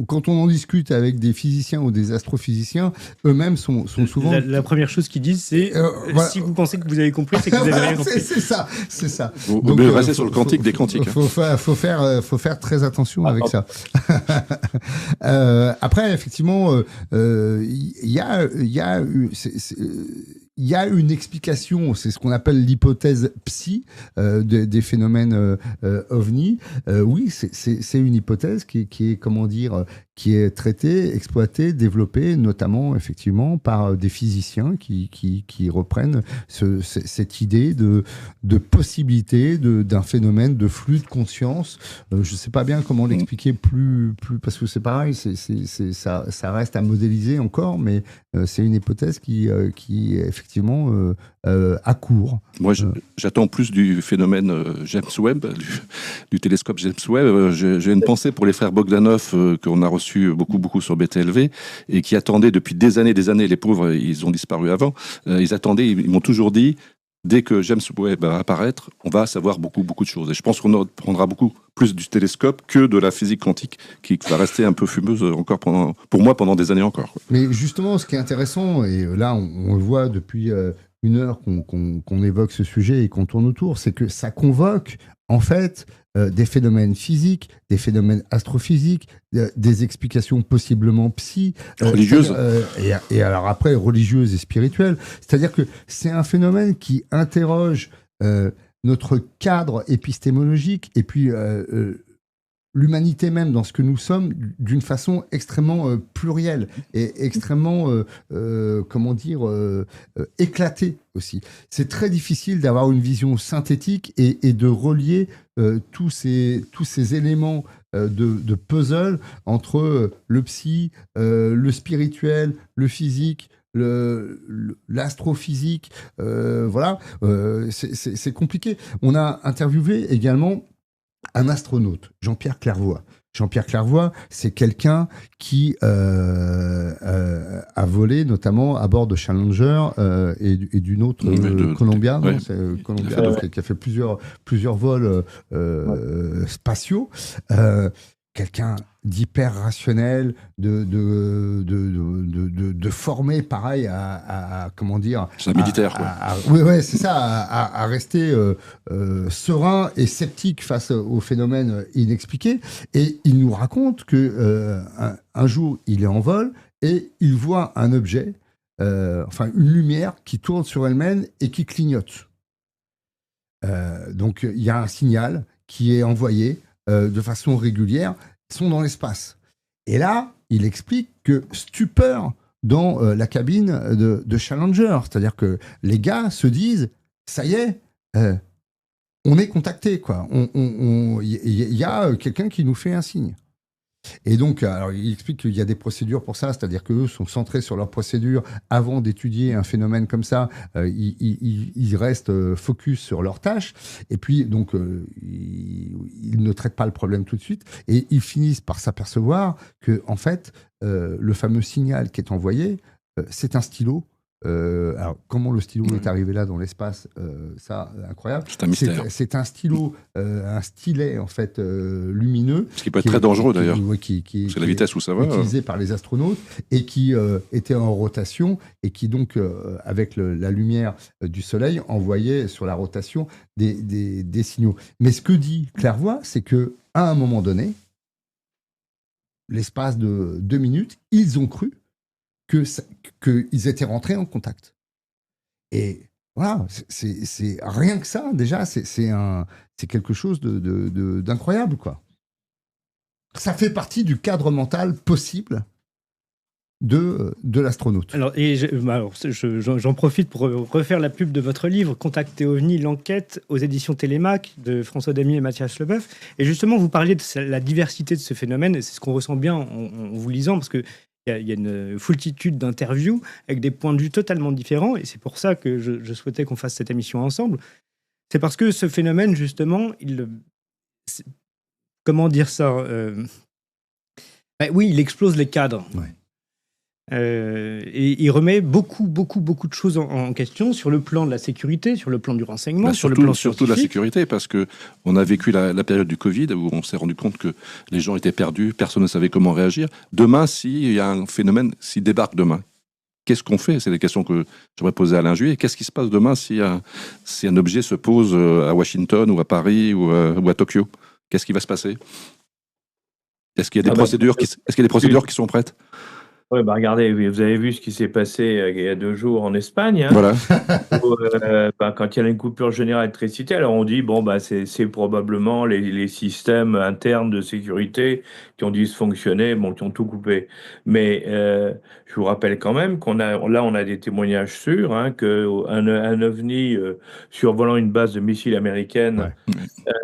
quand on en discute avec des physiciens ou des astrophysiciens, eux-mêmes sont souvent... La première chose qu'ils disent, c'est si vous pensez que vous avez compris, c'est que vous avez rien compris. c'est ça. Vous restez sur le quantique des quantiques. Faut faire très attention avec ça. Après, effectivement, il y a une explication, c'est ce qu'on appelle l'hypothèse psy des phénomènes OVNI. Oui, c'est une hypothèse qui est, comment dire, qui est traitée, exploitée, développée, notamment effectivement par des physiciens qui reprennent cette idée de possibilité d'un phénomène de flux de conscience. Je ne sais pas bien comment l'expliquer plus parce que c'est pareil, ça reste à modéliser encore, mais c'est une hypothèse qui effectivement à court. Moi, j'attends plus du phénomène James Webb, du télescope James Webb. J'ai une pensée pour les frères Bogdanov qu'on a reçus beaucoup sur BTLV et qui attendaient depuis des années, les pauvres, ils ont disparu avant, ils attendaient, ils m'ont toujours dit, dès que James Webb va apparaître, on va savoir beaucoup de choses. Et je pense qu'on prendra beaucoup plus du télescope que de la physique quantique, qui va rester un peu fumeuse encore pour moi pendant des années encore. Mais justement, ce qui est intéressant, et là on le voit depuis une heure qu'on évoque ce sujet et qu'on tourne autour, c'est que ça convoque en fait des phénomènes physiques, des phénomènes astrophysiques, des explications possiblement religieuses. Et alors après, religieuses et spirituelles. C'est-à-dire que c'est un phénomène qui interroge notre cadre épistémologique et puis l'humanité même dans ce que nous sommes d'une façon extrêmement plurielle et extrêmement, éclatée aussi. C'est très difficile d'avoir une vision synthétique et de relier tous ces éléments de puzzle entre le psy, le spirituel, le physique, l'astrophysique, voilà, c'est compliqué. On a interviewé également un astronaute, Jean-Pierre Clairvoy. Jean-Pierre Clairvoy, c'est quelqu'un qui a volé notamment à bord de Challenger et d'une autre Columbia, ouais. Columbia qui a fait plusieurs vols spatiaux. Quelqu'un d'hyper rationnel, de formé pareil à comment dire. C'est un militaire, quoi. Oui, c'est ça, à rester serein et sceptique face aux phénomènes inexpliqués. Et il nous raconte que un jour, il est en vol et il voit un objet, une lumière qui tourne sur elle-même et qui clignote. Donc, il y a un signal qui est envoyé de façon régulière, sont dans l'espace. Et là, il explique que stupeur dans la cabine de Challenger, c'est-à-dire que les gars se disent, ça y est, on est contacté, quoi. Il y a quelqu'un qui nous fait un signe. Et donc, alors, il explique qu'il y a des procédures pour ça, c'est-à-dire qu'eux sont centrés sur leurs procédures avant d'étudier un phénomène comme ça. Ils restent focus sur leurs tâches. Et puis, donc, ils ne traitent pas le problème tout de suite. Et ils finissent par s'apercevoir que, en fait, le fameux signal qui est envoyé, c'est un stylo. Alors, comment le stylo est arrivé là dans l'espace, incroyable. C'est un mystère. C'est un stylo, un stylet en fait lumineux. Ce qui peut être très dangereux d'ailleurs. C'est la vitesse où ça va. Utilisé par les astronautes et qui était en rotation et qui donc, avec la lumière du Soleil, envoyait sur la rotation des signaux. Mais ce que dit Clairvoy, c'est que à un moment l'espace de 2 minutes, ils ont cru qu'ils étaient rentrés en contact. Et voilà, c'est rien que ça, déjà, c'est quelque chose d'incroyable, quoi. Ça fait partie du cadre mental possible de l'astronaute. Alors, j'en profite pour refaire la pub de votre livre, Contacté OVNI, l'enquête, aux éditions Télémac, de François Damier et Mathias Leboeuf. Et justement, vous parliez de la diversité de ce phénomène, et c'est ce qu'on ressent bien en vous lisant, parce que il y a une foultitude d'interviews avec des points de vue totalement différents, et c'est pour ça que je souhaitais qu'on fasse cette émission ensemble. C'est parce que ce phénomène, justement, comment dire ça oui, il explose les cadres. Ouais. Et il remet beaucoup de choses en question sur le plan de la sécurité, sur le plan du renseignement, sur le plan surtout de la sécurité, parce que on a vécu la période du Covid où on s'est rendu compte que les gens étaient perdus, personne ne savait comment réagir. Demain, s'il y a un phénomène, s'il débarque demain, qu'est-ce qu'on fait? C'est des questions que j'aimerais poser à Alain Juet. Qu'est-ce qui se passe demain si un objet se pose à Washington ou à Paris ou à Tokyo? Qu'est-ce qui va se passer? Est-ce qu'il y a des procédures qui sont prêtes? Oui, regardez, vous avez vu ce qui s'est passé il y a 2 jours en Espagne. Hein, voilà. Où, quand il y a une coupure générale d'électricité, alors on dit, c'est probablement les systèmes internes de sécurité qui ont dysfonctionné, qui ont tout coupé. Mais je vous rappelle quand même on a des témoignages sûrs, hein, qu'un OVNI survolant une base de missiles américaine,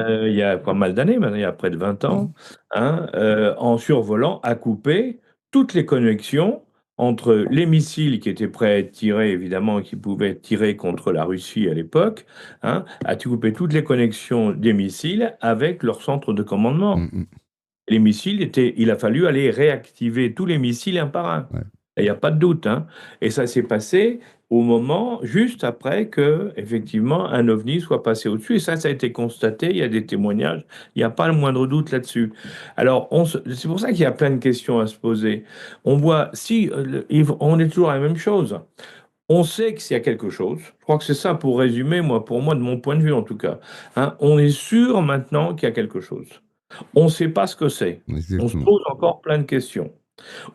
il y a pas mal d'années, maintenant, il y a près de 20 ans, en survolant, a coupé toutes les connexions entre les missiles qui étaient prêts à être tirés, évidemment, qui pouvaient être tirés contre la Russie à l'époque, a coupé toutes les connexions des missiles avec leur centre de commandement. Les missiles il a fallu aller réactiver tous les missiles un par un. Ouais. Il n'y a pas de doute. Hein. Et ça s'est passé au moment, juste après que, effectivement, un OVNI soit passé au-dessus. Et ça a été constaté, il y a des témoignages, il n'y a pas le moindre doute là-dessus. Alors, c'est pour ça qu'il y a plein de questions à se poser. On voit, on est toujours à la même chose. On sait qu'il y a quelque chose. Je crois que c'est ça pour résumer, pour moi, de mon point de vue en tout cas. Hein, on est sûr maintenant qu'il y a quelque chose. On ne sait pas ce que c'est. Exactement. On se pose encore plein de questions.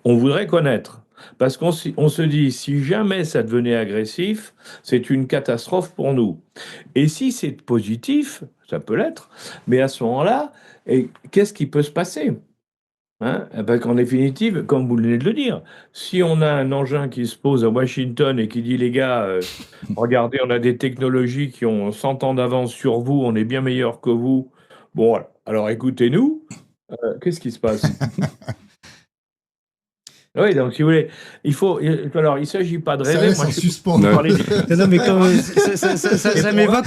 On voudrait connaître. Parce qu'on se dit, si jamais ça devenait agressif, c'est une catastrophe pour nous. Et si c'est positif, ça peut l'être, mais à ce moment-là, qu'est-ce qui peut se passer? Parce qu'en définitive, comme vous venez de le dire, si on a un engin qui se pose à Washington et qui dit, les gars, regardez, on a des technologies qui ont 100 ans d'avance sur vous, on est bien meilleurs que vous. Bon, alors écoutez-nous, qu'est-ce qui se passe? Oui, donc si vous voulez, alors il ne s'agit pas de Ça rêver. laisse Moi, en je suis suspens. Ouais. parler Non, mais ça m'évoque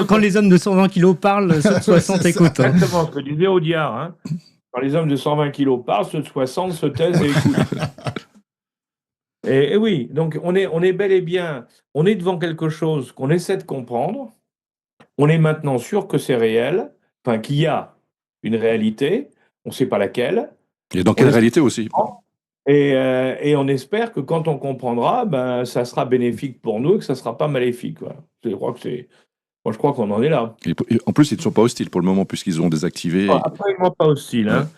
quand les hommes de 120 kilos parlent, ceux de 60 C'est ça. écoutent. Hein. exactement ce que disait Audiard. Hein. Quand les hommes de 120 kilos parlent, ceux de 60 se taisent et écoutent. Et oui, donc on est bel et bien, on est devant quelque chose qu'on essaie de comprendre. On est maintenant sûr que c'est réel, enfin qu'il y a une réalité, on ne sait pas laquelle. Et dans quelle On réalité aussi? Et on espère que quand on comprendra, ben, ça sera bénéfique pour nous et que ça ne sera pas maléfique. Quoi. Moi, je crois qu'on en est là. Et en plus, ils ne sont pas hostiles pour le moment, puisqu'ils ont désactivé. Absolument pas hostile. Hein.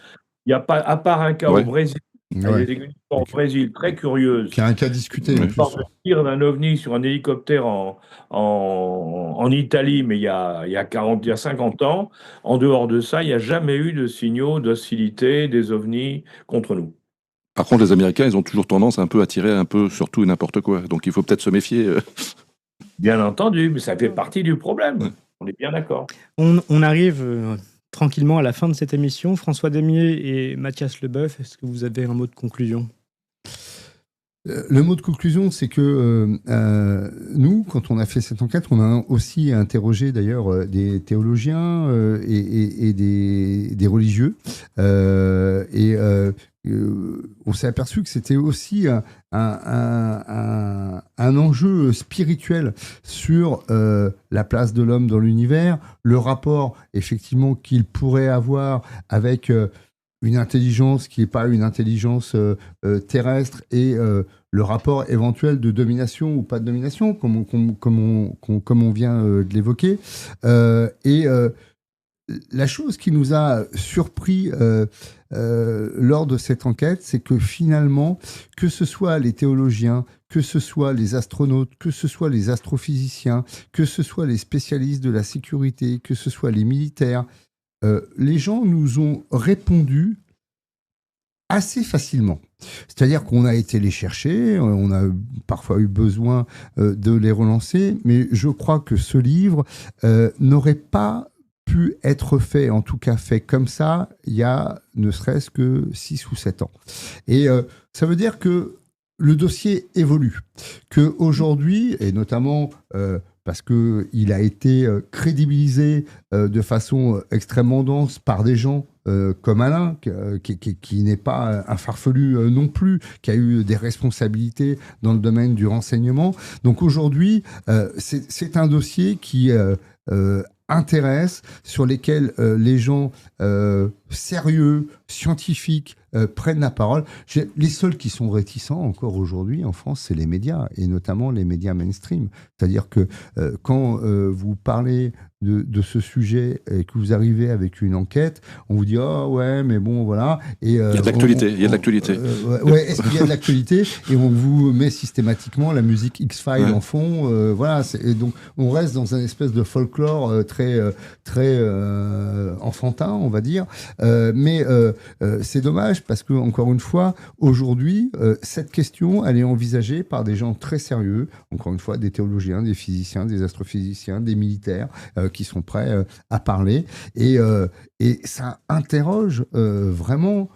Il n'y a pas, à part un cas Ouais. au Brésil, il y a Ouais. des exécutions au Brésil très curieuses. Qui a un cas discuté en Ouais. plus. Par le tir d'un ovni sur un hélicoptère en Italie, mais il y a 50 ans. En dehors de ça, il n'y a jamais eu de signaux d'hostilité des ovnis contre nous. Par contre, les Américains, ils ont toujours tendance un peu à tirer un peu sur tout et n'importe quoi. Donc, il faut peut-être se méfier. Bien entendu, mais ça fait partie du problème. Ouais. On est bien d'accord. On arrive tranquillement à la fin de cette émission. François Damier et Mathias Leboeuf, est-ce que vous avez un mot de conclusion ? Le mot de conclusion, c'est que nous, quand on a fait cette enquête, on a aussi interrogé d'ailleurs des théologiens et des religieux. On s'est aperçu que c'était aussi un enjeu spirituel sur la place de l'homme dans l'univers, le rapport effectivement qu'il pourrait avoir avec une intelligence qui n'est pas une intelligence terrestre et le rapport éventuel de domination ou pas de domination, comme on vient de l'évoquer. La chose qui nous a surpris lors de cette enquête, c'est que finalement, que ce soit les théologiens, que ce soit les astronautes, que ce soit les astrophysiciens, que ce soit les spécialistes de la sécurité, que ce soit les militaires, les gens nous ont répondu assez facilement. C'est-à-dire qu'on a été les chercher, on a parfois eu besoin de les relancer, mais je crois que ce livre n'aurait pas pu être fait, en tout cas fait comme ça, il y a ne serait-ce que 6 ou 7 ans. Et ça veut dire que le dossier évolue, qu'aujourd'hui, et notamment parce qu'il a été crédibilisé de façon extrêmement dense par des gens comme Alain, qui n'est pas un farfelu non plus, qui a eu des responsabilités dans le domaine du renseignement. Donc aujourd'hui, c'est un dossier qui intéresse, sur lesquels les gens sérieux, scientifiques, prennent la parole. Les seuls qui sont réticents encore aujourd'hui en France, c'est les médias, et notamment les médias mainstream. C'est-à-dire que quand vous parlez de ce sujet et que vous arrivez avec une enquête, on vous dit « Ah ouais, mais bon, voilà ». Il y a de l'actualité, il y a de l'actualité. Est-ce qu'il y a de l'actualité ? Et on vous met systématiquement la musique X-Files en fond. Voilà, et donc on reste dans un espèce de folklore très enfantin, on va dire. Mais c'est dommage parce que, encore une fois, aujourd'hui, cette question, elle est envisagée par des gens très sérieux, encore une fois, des théologiens, des physiciens, des astrophysiciens, des militaires, qui sont prêts à parler. Et ça interroge vraiment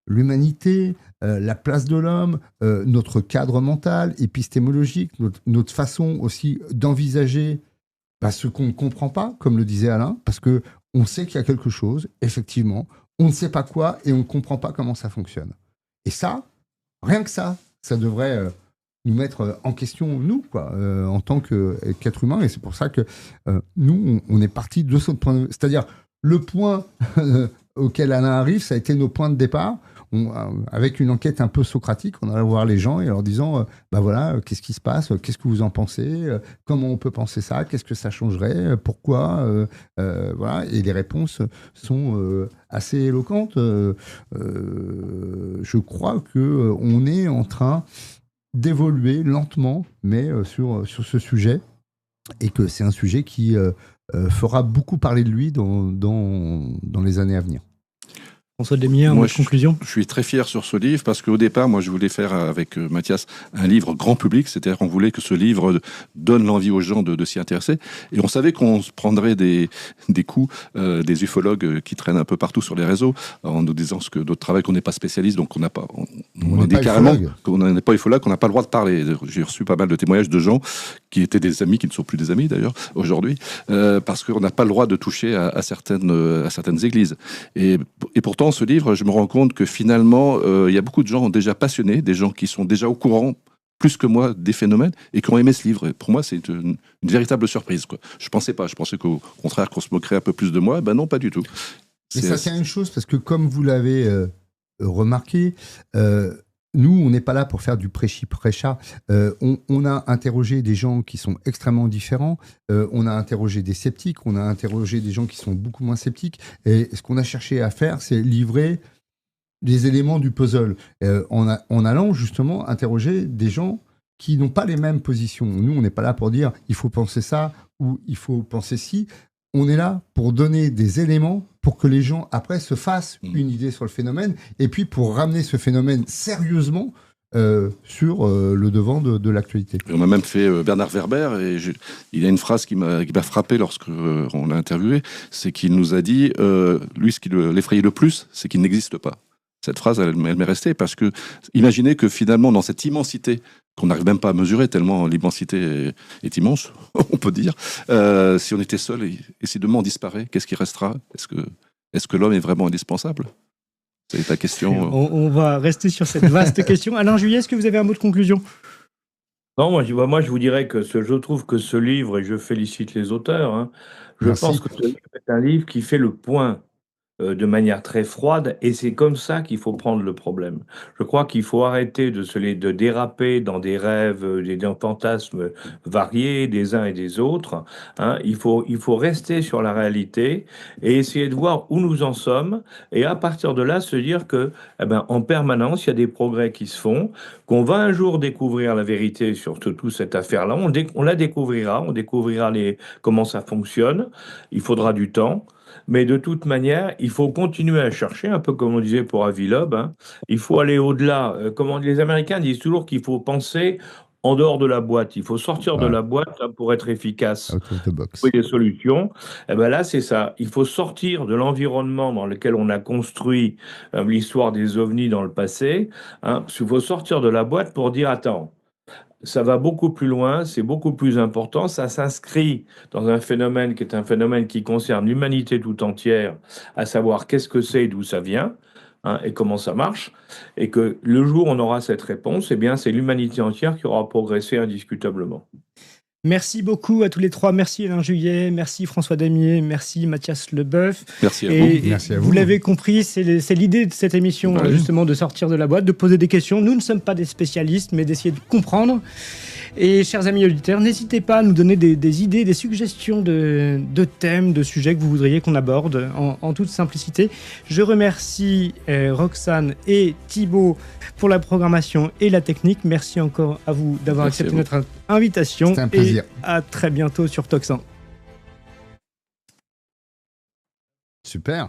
l'humanité, la place de l'homme, notre cadre mental, épistémologique, notre façon aussi d'envisager ce qu'on ne comprend pas, comme le disait Alain, parce qu'on sait qu'il y a quelque chose, effectivement, on ne sait pas quoi et on ne comprend pas comment ça fonctionne. Et ça, rien que ça devrait nous mettre en question, nous, quoi, en tant qu'être humain. Et c'est pour ça que nous, on est parti de ce point de vue. C'est-à-dire, le point auquel Alain arrive, ça a été nos points de départ. Avec une enquête un peu socratique, on allait voir les gens et leur disant voilà, qu'est-ce qui se passe, qu'est-ce que vous en pensez, comment on peut penser ça, qu'est-ce que ça changerait, pourquoi, voilà. Et les réponses sont assez éloquentes. Je crois que on est en train d'évoluer lentement, mais sur ce sujet, et que c'est un sujet qui fera beaucoup parler de lui dans les années à venir. François Demier, en Moi, mode conclusion. Je suis très fier sur ce livre parce qu'au départ, moi, je voulais faire avec Mathias un livre grand public, c'est-à-dire qu'on voulait que ce livre donne l'envie aux gens de s'y intéresser. Et on savait qu'on se prendrait des coups des ufologues qui traînent un peu partout sur les réseaux en nous disant que notre travail, qu'on n'est pas spécialiste, donc on n'a pas. On dit carrément qu'on n'est pas ufologue, qu'on n'a pas le droit de parler. J'ai reçu pas mal de témoignages de gens qui étaient des amis, qui ne sont plus des amis d'ailleurs aujourd'hui, parce qu'on n'a pas le droit de toucher à certaines églises. Et pourtant, ce livre, je me rends compte que finalement, il y a beaucoup de gens déjà passionnés, des gens qui sont déjà au courant, plus que moi, des phénomènes, et qui ont aimé ce livre. Et pour moi, c'est une véritable surprise, quoi. Je pensais qu'au contraire, qu'on se moquerait un peu plus de moi. Ben non, pas du tout. Mais ça, c'est une chose, parce que comme vous l'avez remarqué, nous, on n'est pas là pour faire du prêchi-prêcha. On a interrogé des gens qui sont extrêmement différents. On a interrogé des sceptiques. On a interrogé des gens qui sont beaucoup moins sceptiques. Et ce qu'on a cherché à faire, c'est livrer les éléments du puzzle. En allant justement interroger des gens qui n'ont pas les mêmes positions. Nous, on n'est pas là pour dire il faut penser ça ou il faut penser ci. On est là pour donner des éléments pour que les gens, après, se fassent une idée sur le phénomène et puis pour ramener ce phénomène sérieusement sur le devant de l'actualité. On a même fait Bernard Werber et il y a une phrase qui m'a frappé lorsqu'on l'a interviewé, c'est qu'il nous a dit, lui, ce qui l'effrayait le plus, c'est qu'il n'existe pas. Cette phrase, elle m'est restée parce que imaginez que finalement, dans cette immensité qu'on n'arrive même pas à mesurer tellement l'immensité est immense, on peut dire, si on était seul et si demain on disparaît, qu'est-ce qui restera ? Est-ce que l'homme est vraiment indispensable ? C'est ta question. On va rester sur cette vaste question. Alain Juillet, est-ce que vous avez un mot de conclusion ? Non, moi je vous dirais que je trouve que ce livre, et je félicite les auteurs, hein, je pense que ce livre est un livre qui fait le point de manière très froide, et c'est comme ça qu'il faut prendre le problème. Je crois qu'il faut arrêter de déraper dans des rêves, des fantasmes variés des uns et des autres, hein. Il faut rester sur la réalité et essayer de voir où nous en sommes, et à partir de là se dire que, en permanence, il y a des progrès qui se font, qu'on va un jour découvrir la vérité sur toute cette affaire-là. On la découvrira, comment ça fonctionne. Il faudra du temps. Mais de toute manière, il faut continuer à chercher, un peu comme on disait pour Avi Loeb, hein. Il faut aller au-delà. Les Américains disent toujours qu'il faut penser en dehors de la boîte. Il faut sortir de la boîte là, pour être efficace. Out of the box. Trouver des solutions. Et ben là, c'est ça. Il faut sortir de l'environnement dans lequel on a construit l'histoire des ovnis dans le passé, hein. Il faut sortir de la boîte pour dire, attends, ça va beaucoup plus loin, c'est beaucoup plus important, ça s'inscrit dans un phénomène qui est un phénomène qui concerne l'humanité tout entière, à savoir qu'est-ce que c'est et d'où ça vient, hein, et comment ça marche, et que le jour où on aura cette réponse, eh bien c'est l'humanité entière qui aura progressé indiscutablement. Merci beaucoup à tous les trois. Merci Alain Juillet, merci François Damier, merci Mathias Leboeuf. Merci à vous. Merci à vous. Vous l'avez compris, c'est l'idée de cette émission, justement, de sortir de la boîte, de poser des questions. Nous ne sommes pas des spécialistes, mais d'essayer de comprendre. Et chers amis auditeurs, n'hésitez pas à nous donner des idées, des suggestions de thèmes, de sujets que vous voudriez qu'on aborde en toute simplicité. Je remercie Roxane et Thibaut pour la programmation et la technique. Merci encore à vous d'avoir accepté notre invitation. C'était un plaisir. Et à très bientôt sur Toxin. Super.